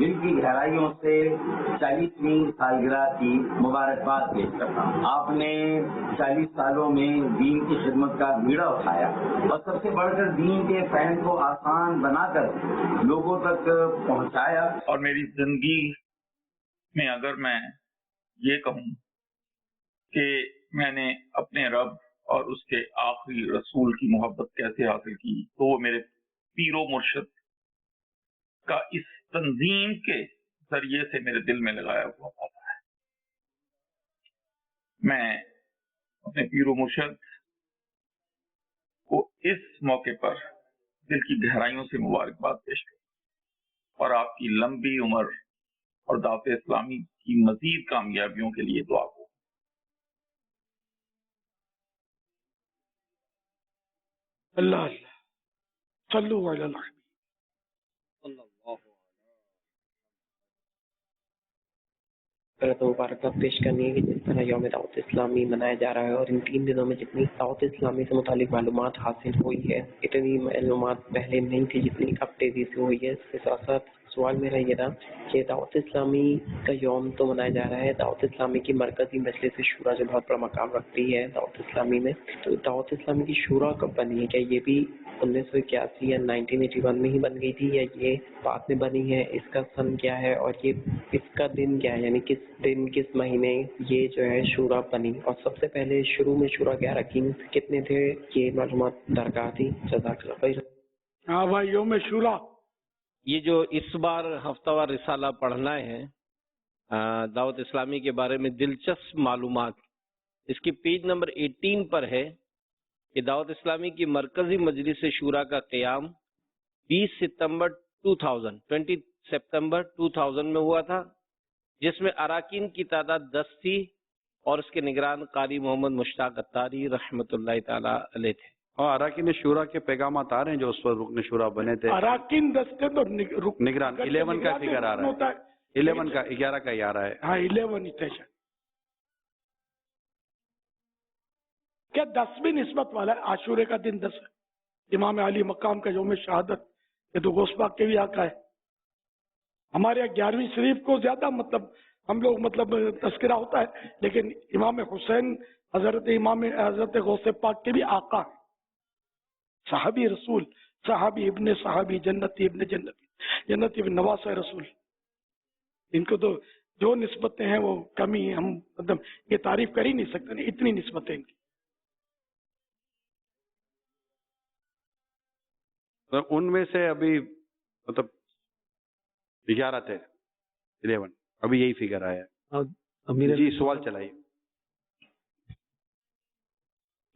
دل کی گہرائیوں سے 40ویں سالگرہ کی مبارکباد پیش کرتا ہوں. آپ نے 40 سالوں میں دین کی خدمت کا بیڑا اٹھایا اور سب سے بڑھ کر دین کے فہم کو آسان بنا کر لوگوں تک پہنچایا. اور میری زندگی میں اگر میں یہ کہوں کہ میں نے اپنے رب اور اس کے آخری رسول کی محبت کیسے حاصل کی، تو وہ میرے پیر و مرشد کا اس تنظیم کے ذریعے سے میرے دل میں لگایا ہوا پاتا ہے. میں اپنے پیر و مرشد کو اس موقع پر دل کی گہرائیوں سے مبارکباد پیش کرتا اور آپ کی لمبی عمر اور دعوت اسلامی کی مزید کامیابیوں کے لیے دعا کو. اللہ اللہ صلو علی الحبیب. تو مبارکباد پیش کرنی ہے کہ جس طرح یوم دعوت اسلامی منایا جا رہا ہے اور ان 3 دنوں میں جتنی دعوت اسلامی سے متعلق معلومات حاصل ہوئی ہے، اتنی معلومات پہلے نہیں تھی جتنی اب تیزی سے ہوئی ہے. اس کے ساتھ ساتھ سوال میرا یہ تھا کہ دعوت اسلامی کا یوم تو منایا جا رہا ہے، دعوت اسلامی کی مرکزی مجلس شورا جو بہت بڑا مقام رکھتی ہے دعوت اسلامی میں، تو دعوت اسلامی کی شورا کب بنی ہے؟ کیا یہ بھی 1981 یا 1981 میں ہی بن گئی تھی یا یہ بعد میں بنی ہے؟ اس کا سن کیا ہے اور یہ اس کا دن کیا ہے، یعنی کس دن کس مہینے یہ جو ہے شورا بنی؟ اور سب سے پہلے شروع میں شورا کے اراکین کتنے تھے؟ یہ معلومات درکار تھی. جزاک اللہ خیر. ہاں بھائی یوم شورا یہ جو اس بار ہفتہ وار رسالہ پڑھنا ہے دعوت اسلامی کے بارے میں دلچسپ معلومات، اس کی پیج نمبر 18 پر ہے کہ دعوت اسلامی کی مرکزی مجلس شورا کا قیام 20 سپتمبر 2000 میں ہوا تھا، جس میں اراکین کی تعداد 10 تھی اور اس کے نگران قاری محمد مشتاق اتاری رحمۃ اللہ تعالی علیہ تھے۔ اور اراکین شورا کے پیغامات آ رہے ہیں جو اس پر رکن شورا بنے تھے۔ اراکین 10 تھے تو نگران 11 کا فگر آ رہا ہے، 11 کا 11 کا ہی آ رہا ہے۔ ہاں 11 ہی تھے شاید۔ کیا 10 بھی نسبت والا ہے؟ عاشورے کا دن 10 ہے، امام علی مقام کا یوم شہادت، یہ تو غوث پاک کے بھی آقا ہے۔ ہمارے یہاں 11ویں شریف کو زیادہ مطلب ہم لوگ مطلب تذکرہ ہوتا ہے، لیکن امام حسین حضرت غوث پاک کے بھی آقا ہے، صحابی رسول، صحابی ابن صحابی، جنتی ابن جنتی، جنتی ابن نواس رسول۔ ان کو تو جو نسبتیں ہیں وہ کمی، ہم مطلب یہ تعریف کر ہی نہیں سکتے، نہیں اتنی نسبتیں ان کی۔ ان میں سے ابھی مطلب 11 تھے، 11 ابھی یہی فگر آیا ہے۔ جی سوال چلائیے۔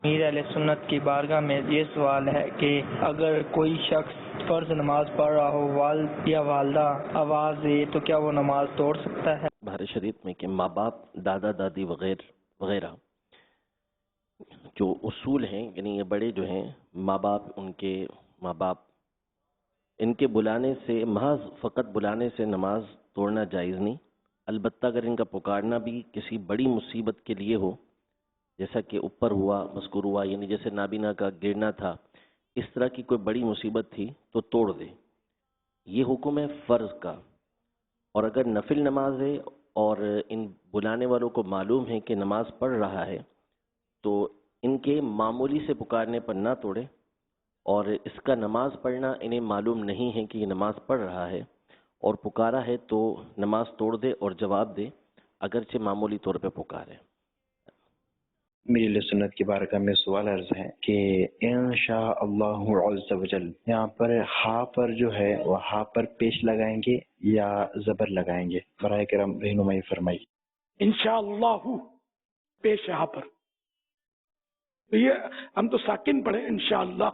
امیر اہل سنت کی بارگاہ میں یہ سوال ہے کہ اگر کوئی شخص فرض نماز پڑھ رہا ہو، والد یا والدہ آواز دے تو کیا وہ نماز توڑ سکتا ہے؟ بہار شریف میں کہ ماں باپ، دادا دادی وغیرہ جو اصول ہیں، یعنی یہ بڑے جو ہیں ماں باپ، ان کے ماں باپ، ان کے بلانے سے، محض فقط بلانے سے نماز توڑنا جائز نہیں، البتہ اگر ان کا پکارنا بھی کسی بڑی مصیبت کے لیے ہو، جیسا کہ اوپر ہوا مذکور ہوا، یعنی جیسے نابینا کا گرنا تھا، اس طرح کی کوئی بڑی مصیبت تھی تو توڑ دے، یہ حکم ہے فرض کا۔ اور اگر نفل نماز ہے اور ان بلانے والوں کو معلوم ہے کہ نماز پڑھ رہا ہے تو ان کے معمولی سے پکارنے پر نہ توڑے، اور اس کا نماز پڑھنا انہیں معلوم نہیں ہے کہ یہ نماز پڑھ رہا ہے اور پکارا ہے تو نماز توڑ دے اور جواب دے، اگرچہ معمولی طور پہ پکارے۔ میری سنت کی بارگاہ میں سوال عرض ہے کہ انشاء اللہ عز و جل یہاں پر ہا پر جو ہے وہ ہا پر پیش لگائیں گے یا زبر لگائیں گے؟ براہ کرم رہنمائی فرمائیے۔ انشاءاللہ پیش یہاں پر، تو یہ ہم تو ساکن پڑھے انشاءاللہ۔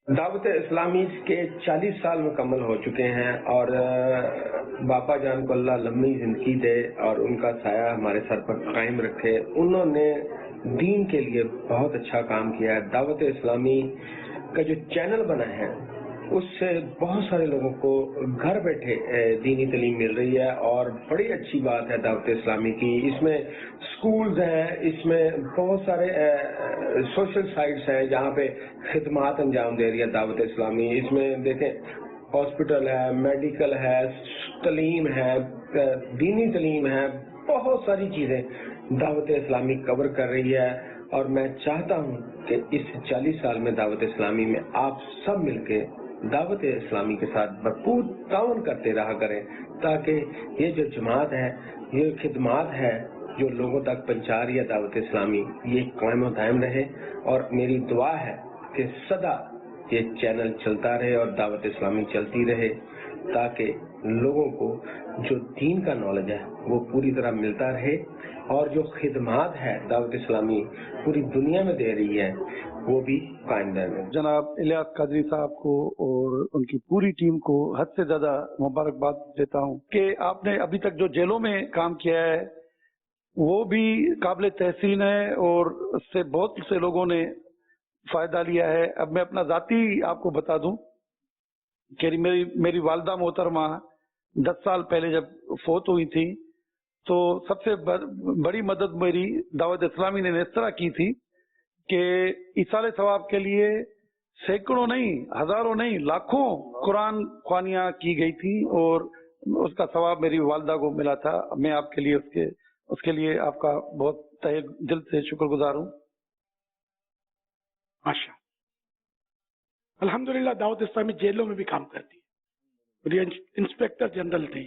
دعوت اسلامی کے 40 سال مکمل ہو چکے ہیں، اور باپا جان کو اللہ لمبی زندگی دے اور ان کا سایہ ہمارے سر پر قائم رکھے۔ انہوں نے دین کے لیے بہت اچھا کام کیا ہے۔ دعوت اسلامی کا جو چینل بنا ہے اس سے بہت سارے لوگوں کو گھر بیٹھے دینی تعلیم مل رہی ہے، اور بڑی اچھی بات ہے دعوت اسلامی کی۔ اس میں سکولز ہیں، اس میں بہت سارے سوشل سائٹس ہیں جہاں پہ خدمات انجام دے رہی ہے دعوت اسلامی۔ اس میں دیکھیں ہاسپٹل ہے، میڈیکل ہے، تعلیم ہے، دینی تعلیم ہے، بہت ساری چیزیں دعوت اسلامی کور کر رہی ہے۔ اور میں چاہتا ہوں کہ اس 40 سال میں دعوت اسلامی میں آپ سب مل کے دعوت اسلامی کے ساتھ بھرپور تعاون کرتے رہا کریں، تاکہ یہ جو جماعت ہے، یہ خدمات ہے جو لوگوں تک پہنچا رہی ہے دعوت اسلامی، یہ قائم و دائم رہے۔ اور میری دعا ہے کہ سدا یہ چینل چلتا رہے اور دعوت اسلامی چلتی رہے، تاکہ لوگوں کو جو دین کا نالج ہے وہ پوری طرح ملتا رہے، اور جو خدمات ہے دعوت اسلامی پوری دنیا میں دے رہی ہے وہ بھی قائم رہے۔ جناب الیاس قادری صاحب کو اور ان کی پوری ٹیم کو حد سے زیادہ مبارکباد دیتا ہوں کہ آپ نے ابھی تک جو جیلوں میں کام کیا ہے وہ بھی قابل تحسین ہے، اور اس سے بہت سے لوگوں نے فائدہ لیا ہے۔ اب میں اپنا ذاتی آپ کو بتا دوں کہ میری والدہ محترمہ 10 سال پہلے جب فوت ہوئی تھی تو سب سے بڑی مدد میری دعوت اسلامی نے اس طرح کی تھی کہ ایصال ثواب کے لیے سینکڑوں نہیں، ہزاروں نہیں، لاکھوں قرآن خوانیاں کی گئی تھی، اور اس کا ثواب میری والدہ کو ملا تھا۔ میں آپ کے لیے اس کے لیے آپ کا بہت تہہ دل سے شکر گزار ہوں۔ ماشاء الحمدللہ دعوت اسلامی جیلوں میں بھی کام کرتی ہے، اور یہ انسپیکٹر جنرل تھے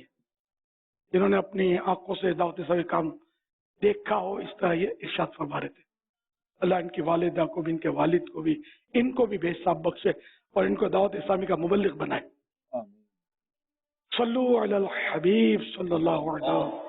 جنہوں نے اپنی آنکھوں سے دعوت اسلامی کام دیکھا ہو، اس طرح یہ ارشاد فرما رہے تھے۔ اللہ ان کی والدہ کو بھی، ان کے والد کو بھی، ان کو بھی بے حساب بخشے اور ان کو دعوت اسلامی کا مبلغ بنائے۔ صلو علی الحبیب صلی اللہ علیہ وسلم۔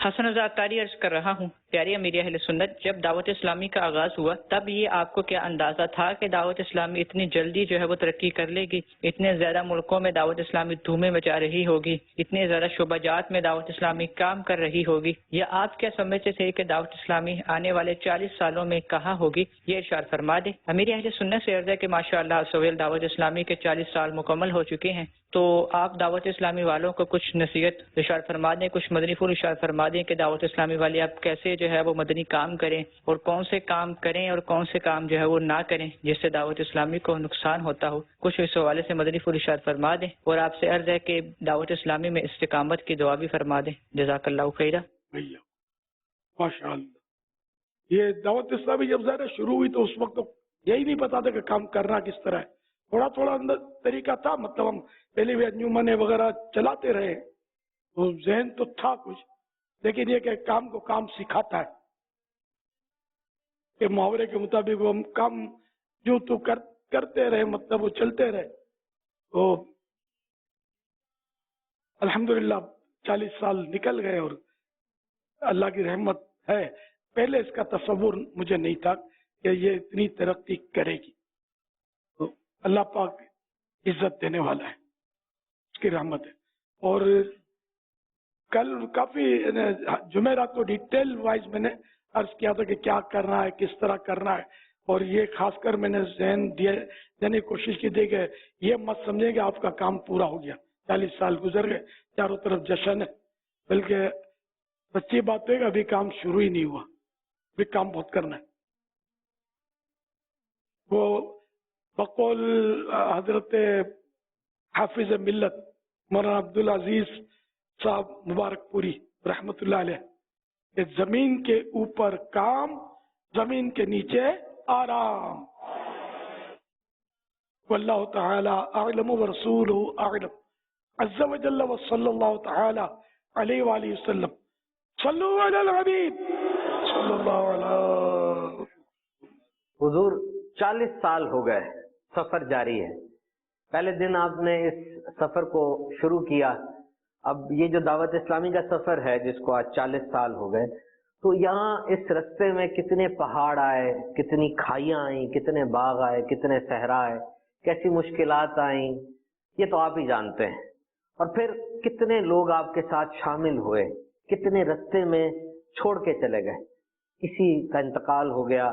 حسن رضا اطاری عرض کر رہا ہوں، پیاری امیر اہل سنت، جب دعوت اسلامی کا آغاز ہوا تب یہ آپ کو کیا اندازہ تھا کہ دعوت اسلامی اتنی جلدی جو ہے وہ ترقی کر لے گی، اتنے زیادہ ملکوں میں دعوت اسلامی دھومیں مچا رہی ہوگی، اتنے زیادہ شعبہ جات میں دعوت اسلامی کام کر رہی ہوگی، یا آپ کیا سمجھتے تھے کہ دعوت اسلامی آنے والے 40 سالوں میں کہاں ہوگی؟ یہ ارشاد فرما دیں۔ امیر اہل سنت سے عرض ہے کہ ماشاءاللہ سہیل دعوت اسلامی کے 40 سال مکمل ہو چکے ہیں، تو آپ دعوت اسلامی والوں کو کچھ نصیحت ارشاد فرما دیں، کچھ مدنی پھول ارشاد فرما دیں کہ دعوت اسلامی والے آپ کیسے جو ہے وہ مدنی کام کریں اور کون سے کام کریں اور کون سے کام جو ہے وہ نہ کریں جس سے دعوت اسلامی کو نقصان ہوتا ہو، کچھ اس حوالے سے مدنی پھول ارشاد فرما دیں، اور آپ سے عرض ہے کہ دعوت اسلامی میں استقامت کی دعا بھی فرما دیں۔ جزاک اللہ خیرہ۔ ماشاء اللہ، یہ دعوت اسلامی جب ظاہر شروع ہوئی تو اس وقت تو یہی نہیں پتا تھا کہ کام کرنا کس طرح ہے، تھوڑا تھوڑا اندر طریقہ تھا، مطلب ہم پہلے بھی انجمنیں وغیرہ چلاتے رہے تو ذہن تو تھا کچھ، لیکن یہ کہ کام کو کام سکھاتا ہے کہ محاورے کے مطابق ہم کام جو تو کرتے رہے، مطلب وہ چلتے رہے، تو الحمدللہ 40 سال نکل گئے اور اللہ کی رحمت ہے۔ پہلے اس کا تصور مجھے نہیں تھا کہ یہ اتنی ترقی کرے گی، تو اللہ پاک عزت دینے والا ہے، اس کی رحمت ہے۔ اور کل کافی جمعرات کو ڈیٹیل وائز میں نے عرض کیا تھا کہ کیا کرنا ہے، کس طرح کرنا ہے، اور یہ خاص کر میں نے ذہن دینے کی کوشش کی تھی کہ یہ مت سمجھیں کہ آپ کا کام پورا ہو گیا، 40 سال گزر گئے، چاروں طرف جشن ہے، بلکہ سچی بات ہے کہ ابھی کام شروع ہی نہیں ہوا، ابھی کام بہت کرنا ہے۔ وہ بقول حضرت حافظ ملت مولانا عبدالعزیز صاحب مبارک پوری رحمت اللہ علیہ کہ زمین کے اوپر کام، زمین کے نیچے آرام، واللہ تعالی اعلم ورسولہ اعلم، عز وجل وصلی اللہ تعالی علیہ وآلہ وسلم، صلو علی الحبیب صلی اللہ علیہ۔ حضور 40 سال ہو گئے، سفر جاری ہے، پہلے دن آپ نے اس سفر کو شروع کیا، اب یہ جو دعوت اسلامی کا سفر ہے جس کو آج 40 سال ہو گئے، تو یہاں اس رستے میں کتنے پہاڑ آئے، کتنی کھائیاں آئیں، کتنے باغ آئے، کتنے صحرا آئے، کیسی مشکلات آئیں، یہ تو آپ ہی جانتے ہیں، اور پھر کتنے لوگ آپ کے ساتھ شامل ہوئے، کتنے رستے میں چھوڑ کے چلے گئے، کسی کا انتقال ہو گیا،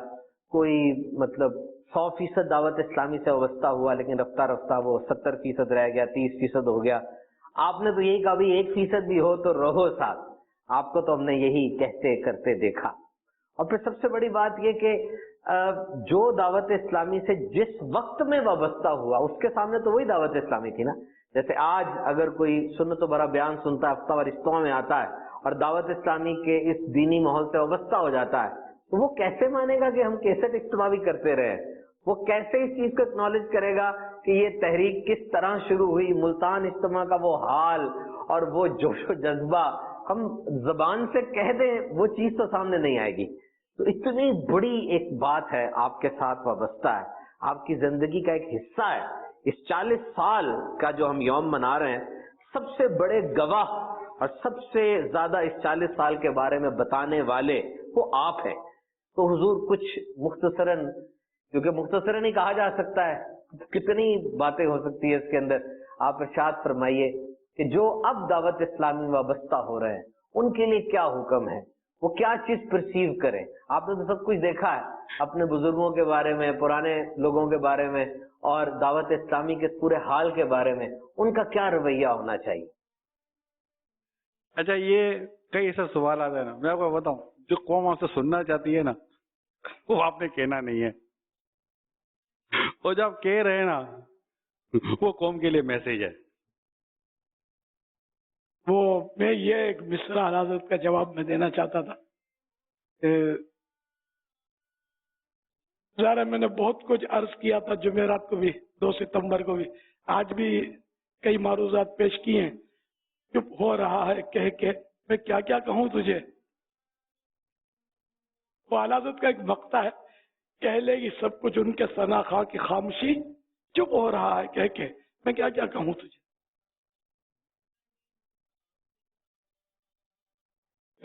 کوئی مطلب 100% دعوت اسلامی سے وابستہ ہوا لیکن رفتہ رفتہ وہ 70% رہ گیا، 30% ہو گیا۔ آپ نے تو یہی کہا بھی 1% بھی ہو تو رہو ساتھ، آپ کو تو ہم نے یہی کہتے کرتے دیکھا۔ اور پھر سب سے بڑی بات یہ کہ جو دعوت اسلامی سے جس وقت میں وابستہ ہوا اس کے سامنے تو وہی دعوت اسلامی تھی نا۔ جیسے آج اگر کوئی سنت و برا بیان سنتا ہے، ہفتہ وار اجتماع میں آتا ہے اور دعوت اسلامی کے اس دینی ماحول سے وابستہ ہو جاتا ہے، تو وہ کیسے مانے گا کہ ہم کیسٹ اجتماع بھی کرتے رہے؟ وہ کیسے اس چیز کو اکنالج کرے گا کہ یہ تحریک کس طرح شروع ہوئی، ملتان اجتماع کا وہ حال اور وہ جوش و جذبہ ہم زبان سے کہہ دیں وہ چیز تو سامنے نہیں آئے گی۔ تو اتنی بڑی ایک بات ہے، آپ کے ساتھ وابستہ ہے، آپ کی زندگی کا ایک حصہ ہے۔ اس 40 سال کا جو ہم یوم منا رہے ہیں، سب سے بڑے گواہ اور سب سے زیادہ اس 40 سال کے بارے میں بتانے والے وہ آپ ہیں۔ تو حضور کچھ مختصراً، کیونکہ مختصراً ہی کہا جا سکتا ہے، کتنی باتیں ہو سکتی ہے اس کے اندر، آپ ارشاد فرمائیے کہ جو اب دعوت اسلامی میں وابستہ ہو رہے ہیں ان کے لیے کیا حکم ہے، وہ کیا چیز پرسیو کریں؟ آپ نے تو سب کچھ دیکھا ہے اپنے بزرگوں کے بارے میں، پرانے لوگوں کے بارے میں، اور دعوت اسلامی کے پورے حال کے بارے میں، ان کا کیا رویہ ہونا چاہیے؟ اچھا، یہ کئی ایسا سوال آتا ہے نا، میں آپ کو بتاؤں، جو قوم آپ سے سننا چاہتی ہے نا وہ آپ نے کہنا نہیں ہے، اور جو آپ کہہ رہے ہیں نا وہ قوم کے لیے میسج ہے۔ وہ میں یہ ایک مصرع حضرت کا جواب میں دینا چاہتا تھا کہ ظاہر ہے میں نے بہت کچھ عرض کیا تھا جمعرات کو بھی، 2 ستمبر کو بھی، آج بھی کئی معروضات پیش کی ہیں، چپ ہو رہا ہے کہہ کے میں کیا کیا کہوں تجھے۔ وہ حضرت کا ایک مقطع ہے، کہہ لے گی سب کچھ ان کے ثنا خواہ کی خاموشی، چپ ہو رہا ہے کہہ کے میں کیا کیا کہوں تجھے۔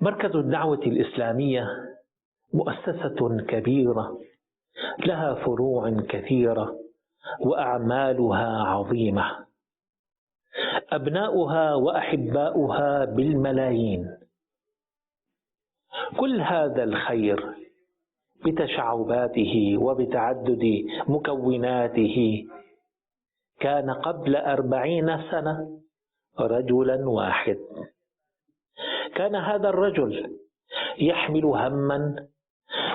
مركز الدعوة الإسلامية مؤسسة كبيرة لها فروع كثيرة وأعمالها عظيمة، أبناؤها وأحباؤها بالملايين. كل هذا الخير بتشعباته وبتعدد مكوناته كان قبل 40 سنة رجلا واحد. كان هذا الرجل يحمل هما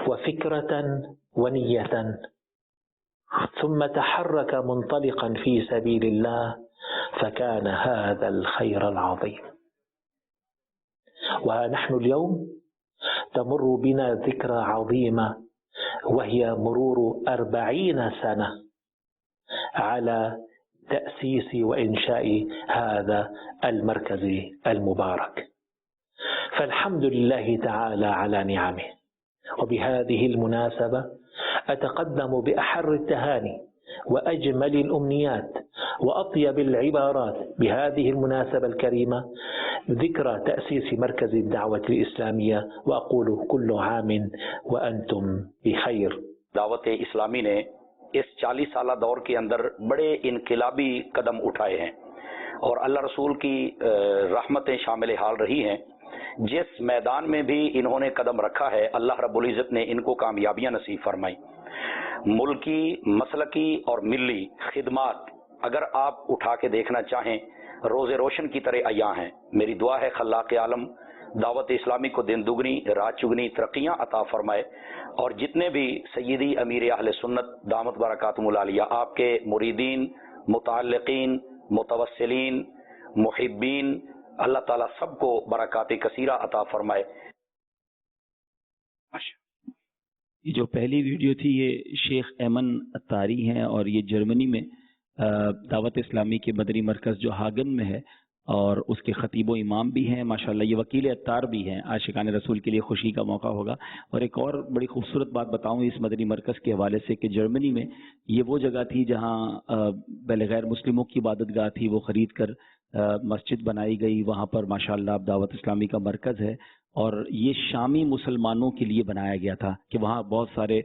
وفكرة ونية، ثم تحرك منطلقا في سبيل الله فكان هذا الخير العظيم. ونحن اليوم تمر بنا ذكرى عظيمة وهي مرور 40 سنة على تأسيس وإنشاء هذا المركز المبارك. فالحمد لله تعالى على نعمه. وبهذه المناسبة أتقدم بأحر التهاني وأجمل الأمنيات وأطيب العبارات بهذه المناسبة الكريمة ذكرى تأسيس مركز الدعوة الإسلامية، وأقول كل عام وأنتم بخير. دعوت اسلامی نے اس 40 سالہ دور کے اندر بڑے انقلابی قدم اٹھائے ہیں اور اللہ رسول کی رحمتیں شامل حال رہی ہیں۔ جس میدان میں بھی انہوں نے قدم رکھا ہے اللہ رب العزت نے ان کو کامیابیاں نصیب فرمائی۔ ملکی، مسلکی اور ملی خدمات اگر آپ اٹھا کے دیکھنا چاہیں روز روشن کی طرح عیاں ہیں۔ میری دعا ہے خلاق عالم دعوت اسلامی کو دن دگنی رات چگنی ترقیاں عطا فرمائے، اور جتنے بھی سیدی امیر اہل سنت دامت برکاتہم العالیہ آپ کے مریدین، متعلقین، متوسلین، محبین، اللہ تعالیٰ سب کو برکات کثیرہ عطا فرمائے۔ یہ جو پہلی ویڈیو تھی یہ شیخ ایمن اتاری ہیں اور یہ جرمنی میں دعوت اسلامی کے مدنی مرکز جو ہاگن میں ہے اور اس کے خطیب و امام بھی ہیں ماشاءاللہ، یہ وکیل اتار بھی ہیں۔ عاشقان رسول کے لیے خوشی کا موقع ہوگا۔ اور ایک اور بڑی خوبصورت بات بتاؤں اس مدنی مرکز کے حوالے سے کہ جرمنی میں یہ وہ جگہ تھی جہاں غیر مسلموں کی عبادت گاہ تھی، وہ خرید کر مسجد بنائی گئی، وہاں پر ماشاءاللہ اب دعوت اسلامی کا مرکز ہے۔ اور یہ شامی مسلمانوں کے لیے بنایا گیا تھا کہ وہاں بہت سارے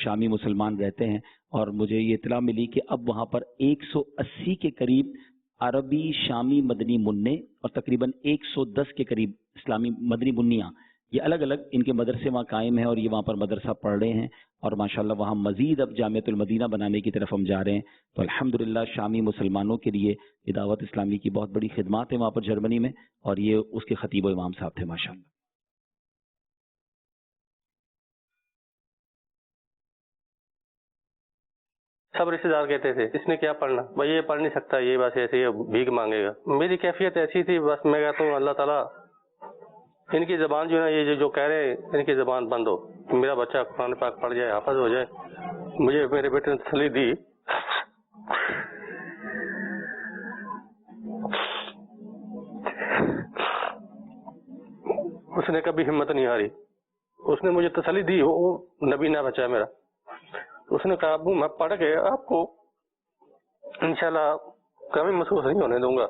شامی مسلمان رہتے ہیں، اور مجھے یہ اطلاع ملی کہ اب وہاں پر 180 کے قریب عربی شامی مدنی منع اور تقریباً 110 کے قریب اسلامی مدنی منیاں، یہ الگ الگ ان کے مدرسے وہاں قائم ہیں اور یہ وہاں پر مدرسہ پڑھ رہے ہیں، اور ماشاءاللہ وہاں مزید اب جامعۃ المدینہ بنانے کی طرف ہم جا رہے ہیں۔ تو الحمدللہ شامی مسلمانوں کے لیے یہ دعوت اسلامی کی بہت بڑی خدمات ہیں وہاں پر جرمنی میں، اور یہ اس کے خطیب و امام صاحب تھے ماشاءاللہ۔ سب رشتے دار کہتے تھے اس نے کیا پڑھنا، بھائی یہ پڑھ نہیں سکتا، یہ بس ایسے ہی بھیک مانگے گا۔ میری کیفیت ایسی تھی، بس میں کہتا ہوں اللہ تعالیٰ ان کی زبان جو ہے نا، یہ جو کہہ رہے ہیں ان کی زبان بند ہو، میرا بچہ قرآن پاک پڑھ جائے، حافظ ہو جائے۔ مجھے میرے بیٹے نے تسلی دی۔ اس نے کبھی ہمت نہیں ہاری. اس نے مجھے تسلی دی، وہ نبی نہ بچا میرا. اس نے کہا ابو میں پڑھ کے آپ کو انشاءاللہ کمی محسوس نہیں ہونے دوں گا.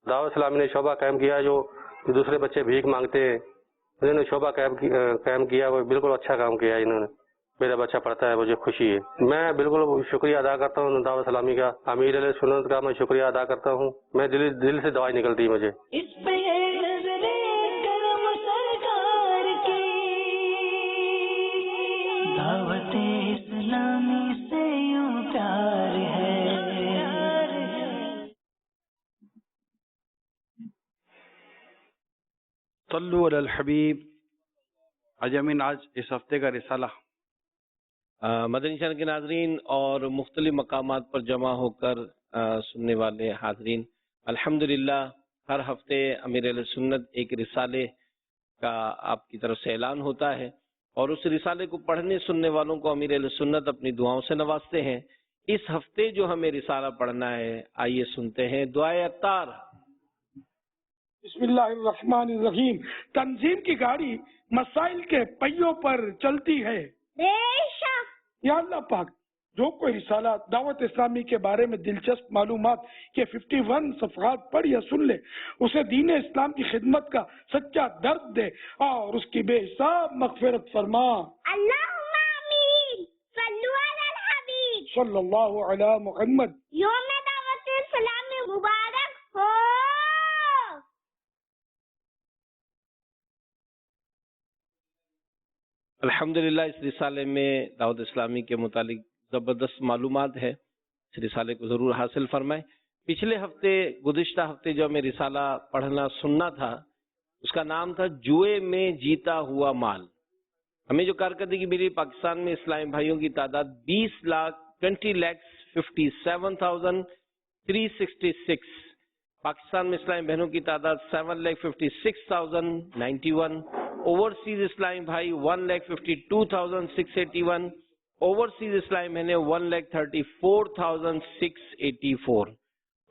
دعوت اسلامی نے شعبہ قائم کیا، جو دوسرے بچے بھیک مانگتے ہیں انہوں نے شعبہ قائم کیا، وہ بالکل اچھا کام کیا انہوں نے. میرا بچہ پڑھتا ہے، مجھے خوشی ہے. میں بالکل شکریہ ادا کرتا ہوں دعوت اسلامی کا، امیر علیہ سنت کا میں شکریہ ادا کرتا ہوں. میں دل سے دعائیں نکلتی مجھے. دعوت اسلامی سے یوں پیار ہے. صلو علی الحبیب. اجمین آج اس ہفتے کا رسالہ مدنی چینل کے ناظرین اور مختلف مقامات پر جمع ہو کر سننے والے حاضرین، الحمدللہ ہر ہفتے امیر اہل سنت ایک رسالے کا آپ کی طرف سے اعلان ہوتا ہے اور اس رسالے کو پڑھنے سننے والوں کو امیر اہل سنت اپنی دعاؤں سے نوازتے ہیں. اس ہفتے جو ہمیں رسالہ پڑھنا ہے، آئیے سنتے ہیں دعائے عطار. بسم اللہ الرحمن الرحیم. تنظیم کی گاڑی مسائل کے پہیوں پر چلتی ہے. یا اللہ پاک، جو کوئی رسالہ دعوت اسلامی کے بارے میں دلچسپ معلومات کے 51 صفحات پڑھ یا سن لے، اسے دین اسلام کی خدمت کا سچا درد دے اور اس کی بے حساب مغفرت فرما. اللہم آمین. صلو علی الحبیب صلی اللہ علی محمد. یوم دعوت اسلامی مبارک ہو. الحمدللہ اس رسالے میں دعوت اسلامی کے متعلق زبردست معلومات ہے. اس رسالے کو ضرور حاصل فرمائیں. پچھلے ہفتے گزشتہ ہفتے جو ہمیں رسالہ پڑھنا سننا تھا اس کا نام تھا جوئے میں جیتا ہوا مال. ہمیں جو کارکردگی ملی پاکستان میں اسلامی بھائیوں کی تعداد 20,20,57,366. پاکستان میں اسلامی بہنوں کی تعداد 7,56,091. اوورسیز اسلامی بھائی 1,52,681. اوورسیز اسلامی بہنیں 1,34,684.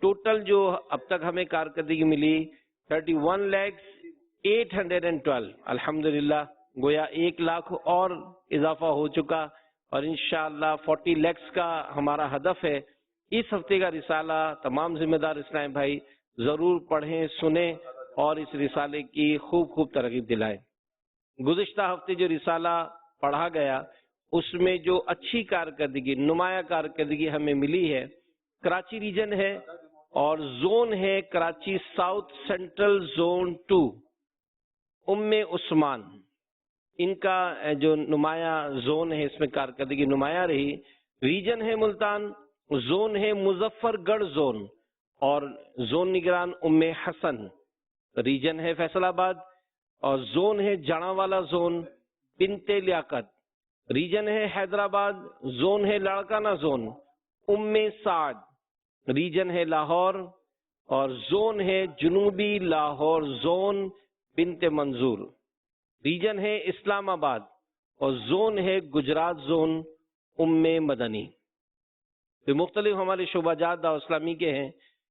ٹوٹل جو اب تک ہمیں کارکردگی ملی 31,08,12. الحمدللہ گویا 1 لاکھ اور اضافہ ہو چکا اور انشاءاللہ 40 لاکھ کا ہمارا ہدف ہے. اس ہفتے کا رسالہ تمام ذمہ دار اسلامی بھائی ضرور پڑھیں، سنیں اور اس رسالے کی خوب ترغیب دلائیں. گزشتہ ہفتے جو رسالہ پڑھا گیا اس میں جو اچھی کارکردگی، نمایاں کارکردگی ہمیں ملی ہے، کراچی ریجن ہے اور زون ہے کراچی ساؤتھ سینٹرل زون 2. عثمان ان کا جو نمایاں زون ہے اس میں کارکردگی نمایاں رہی. ریجن ہے ملتان، زون ہے مظفر گڑھ زون اور زون نگران حسن. ریجن ہے فیصل آباد اور زون ہے جڑا والا زون بنت لیاقت. ریجن ہے حیدرآباد، زون ہے لاڑکانہ زون سعد. ریجن ہے لاہور اور زون ہے جنوبی لاہور زون بنت منظور. ریجن ہے اسلام آباد اور زون ہے گجرات زون مدنی. تو مختلف ہمارے شعبہ جات دعوت اسلامی کے ہیں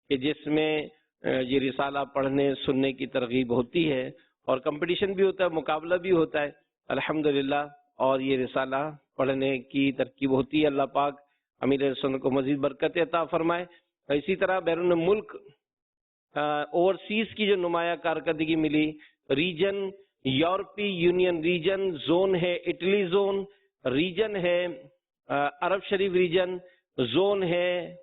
کہ جس میں یہ رسالہ پڑھنے سننے کی ترغیب ہوتی ہے اور کمپٹیشن بھی ہوتا ہے، مقابلہ بھی ہوتا ہے الحمدللہ، اور یہ رسالہ پڑھنے کی ترکیب ہوتی ہے. اللہ پاک امیر سنت کو مزید برکت عطا فرمائے. اسی طرح بیرون ملک اوورسیز کی جو نمایاں کارکردگی ملی، ریجن یورپی یونین ریجن، زون ہے اٹلی زون، ریجن ہے عرب شریف ریجن، زون ہے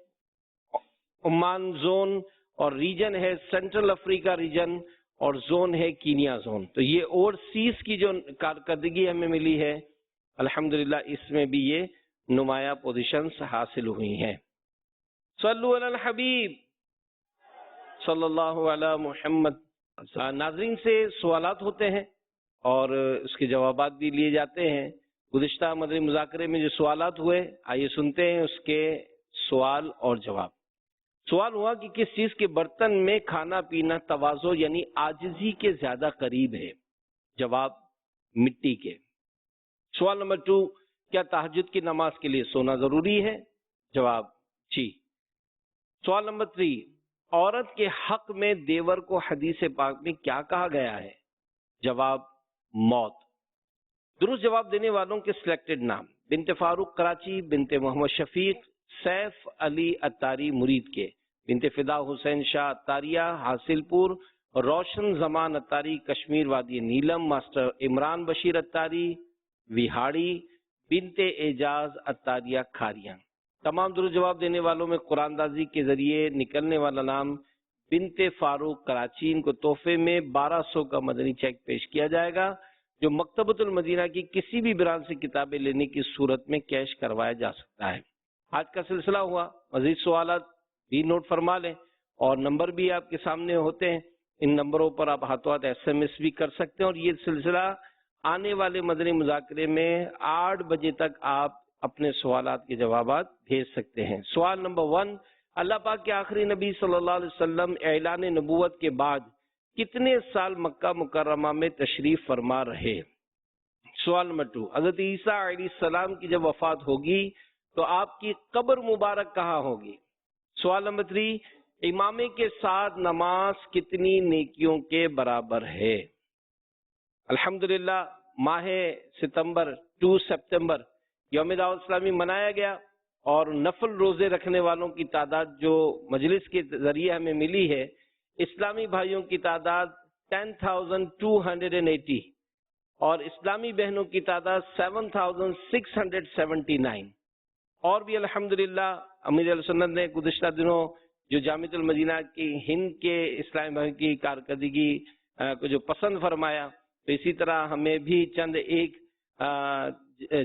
عمان زون اور ریجن ہے سینٹرل افریقہ ریجن اور زون ہے کینیا زون. تو یہ اوورسیز کی جو کارکردگی ہمیں ملی ہے الحمدللہ اس میں بھی یہ نمایاں پوزیشنز حاصل ہوئی ہیں. صلو علی الحبیب صلی اللہ علی محمد. ناظرین سے سوالات ہوتے ہیں اور اس کے جوابات بھی لیے جاتے ہیں. گزشتہ مدنی مذاکرے میں جو سوالات ہوئے آئیے سنتے ہیں اس کے سوال اور جواب. سوال ہوا کہ کس چیز کے برتن میں کھانا پینا تواضع یعنی عاجزی کے زیادہ قریب ہے؟ جواب مٹی کے. سوال نمبر 2، کیا تہجد کی نماز کے لیے سونا ضروری ہے؟ جواب جی. سوال نمبر 3، عورت کے حق میں دیور کو حدیث پاک میں کیا کہا گیا ہے؟ جواب موت۔ درست جواب دینے والوں کے سلیکٹڈ نام: بنت فاروق کراچی، بنت محمد شفیق، سیف علی اتاری مرید کے، بنت فدا حسین شاہ اتاریہ حاصل پور، روشن زمان اتاری کشمیر وادی نیلم، ماسٹر عمران بشیر اتاری وہاڑی، بنت اعجاز اتاریہ کھاریاں۔ تمام درست جواب دینے والوں میں قرآن دازی کے ذریعے نکلنے والا نام بنت فاروق کراچی، ان کو تحفے میں 1200 کا مدنی چیک پیش کیا جائے گا، جو مکتبۃ المدینہ کی کسی بھی برانچ سے کتابیں لینے کی صورت میں کیش کروایا جا سکتا ہے۔ آج کا سلسلہ ہوا، مزید سوالات بھی نوٹ فرما لیں، اور نمبر بھی آپ کے سامنے ہوتے ہیں، ان نمبروں پر آپ ہاتھوں ہاتھ SMS بھی کر سکتے ہیں، اور یہ سلسلہ آنے والے مدنی مذاکرے میں 8 بجے تک آپ اپنے سوالات کے جوابات بھیج سکتے ہیں۔ سوال نمبر 1، اللہ پاک کے آخری نبی صلی اللہ علیہ وسلم اعلان نبوت کے بعد کتنے سال مکہ مکرمہ میں تشریف فرما رہے؟ سوال نمبر 2، حضرت عیسیٰ علیہ السلام کی جب وفات ہوگی تو آپ کی قبر مبارک کہاں ہوگی؟ سوال نمبر 3، امامے کے ساتھ نماز کتنی نیکیوں کے برابر ہے؟ الحمدللہ ماہ ستمبر 2 سپتمبر یوم دعوت اسلامی منایا گیا، اور نفل روزے رکھنے والوں کی تعداد جو مجلس کے ذریعے ہمیں ملی ہے، اسلامی بھائیوں کی تعداد 10,280 اور اسلامی بہنوں کی تعداد 7,679۔ اور بھی الحمدللہ امیر اہل سنت نے گزشتہ دنوں جو جامعۃ المدینہ کی ہند کے اسلامی بھائیوں کی کارکردگی کو جو پسند فرمایا، تو اسی طرح ہمیں بھی چند ایک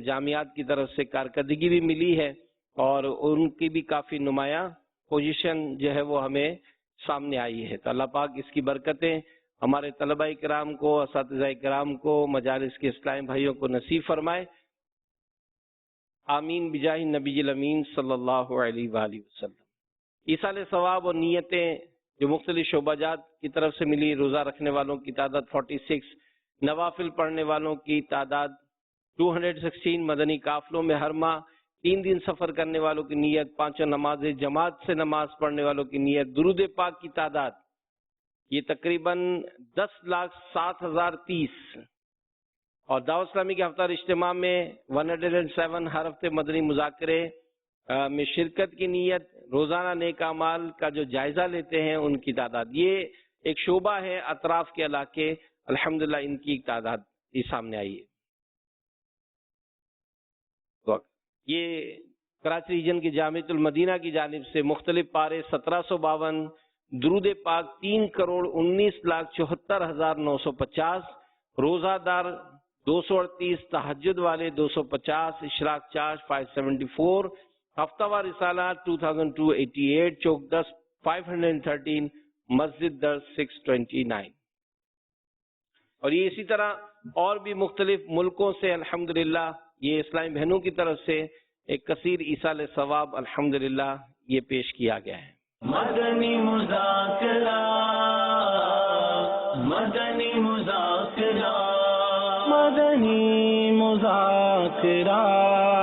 جامعات کی طرف سے کارکردگی بھی ملی ہے، اور ان کی بھی کافی نمایاں پوزیشن جو ہے وہ ہمیں سامنے آئی ہے۔ تو اللہ پاک اس کی برکتیں ہمارے طلباء کرام کو، اساتذہ کرام کو، مجالس کے اسلامی بھائیوں کو نصیب فرمائے، آمین بجاہ نبی الامین صلی اللہ علیہ وآلہ وسلم۔ ایصال ثواب اور نیتیں جو مختلف شعبہ جات کی طرف سے ملی، روزہ رکھنے والوں کی تعداد 46، نوافل پڑھنے والوں کی تعداد 216، مدنی قافلوں میں ہر ماہ 3 دن سفر کرنے والوں کی نیت، 5 نماز جماعت سے نماز پڑھنے والوں کی نیت، درود پاک کی تعداد یہ تقریباً 10,07,030، اور دعوت اسلامی کے ہفتہ اجتماع میں 107 ہر ہفتے مدنی مذاکرے میں شرکت کی نیت، روزانہ نیک اعمال کا جو جائزہ لیتے ہیں ان کی تعداد، یہ ایک شعبہ ہے اطراف کے علاقے، الحمدللہ ان کی تعداد یہ سامنے آئی ہے۔ یہ کراچی ریجن کی جامعۃ المدینہ کی جانب سے مختلف پارے 1752، درود پاک 3,19,74,950، روزہ دار 238، تہجد والے 250، اشراق چارج 574، ہفتہ وار رسالہ 2288، چوک 10 513، مسجد در 629۔ اور یہ اسی طرح اور بھی مختلف ملکوں سے الحمدللہ یہ اسلامی بہنوں کی طرف سے ایک کثیر ایصال ثواب الحمدللہ یہ پیش کیا گیا ہے۔ مدنی مذاکرہ، مدنی مذاکرہ، مدنی مذاکرہ۔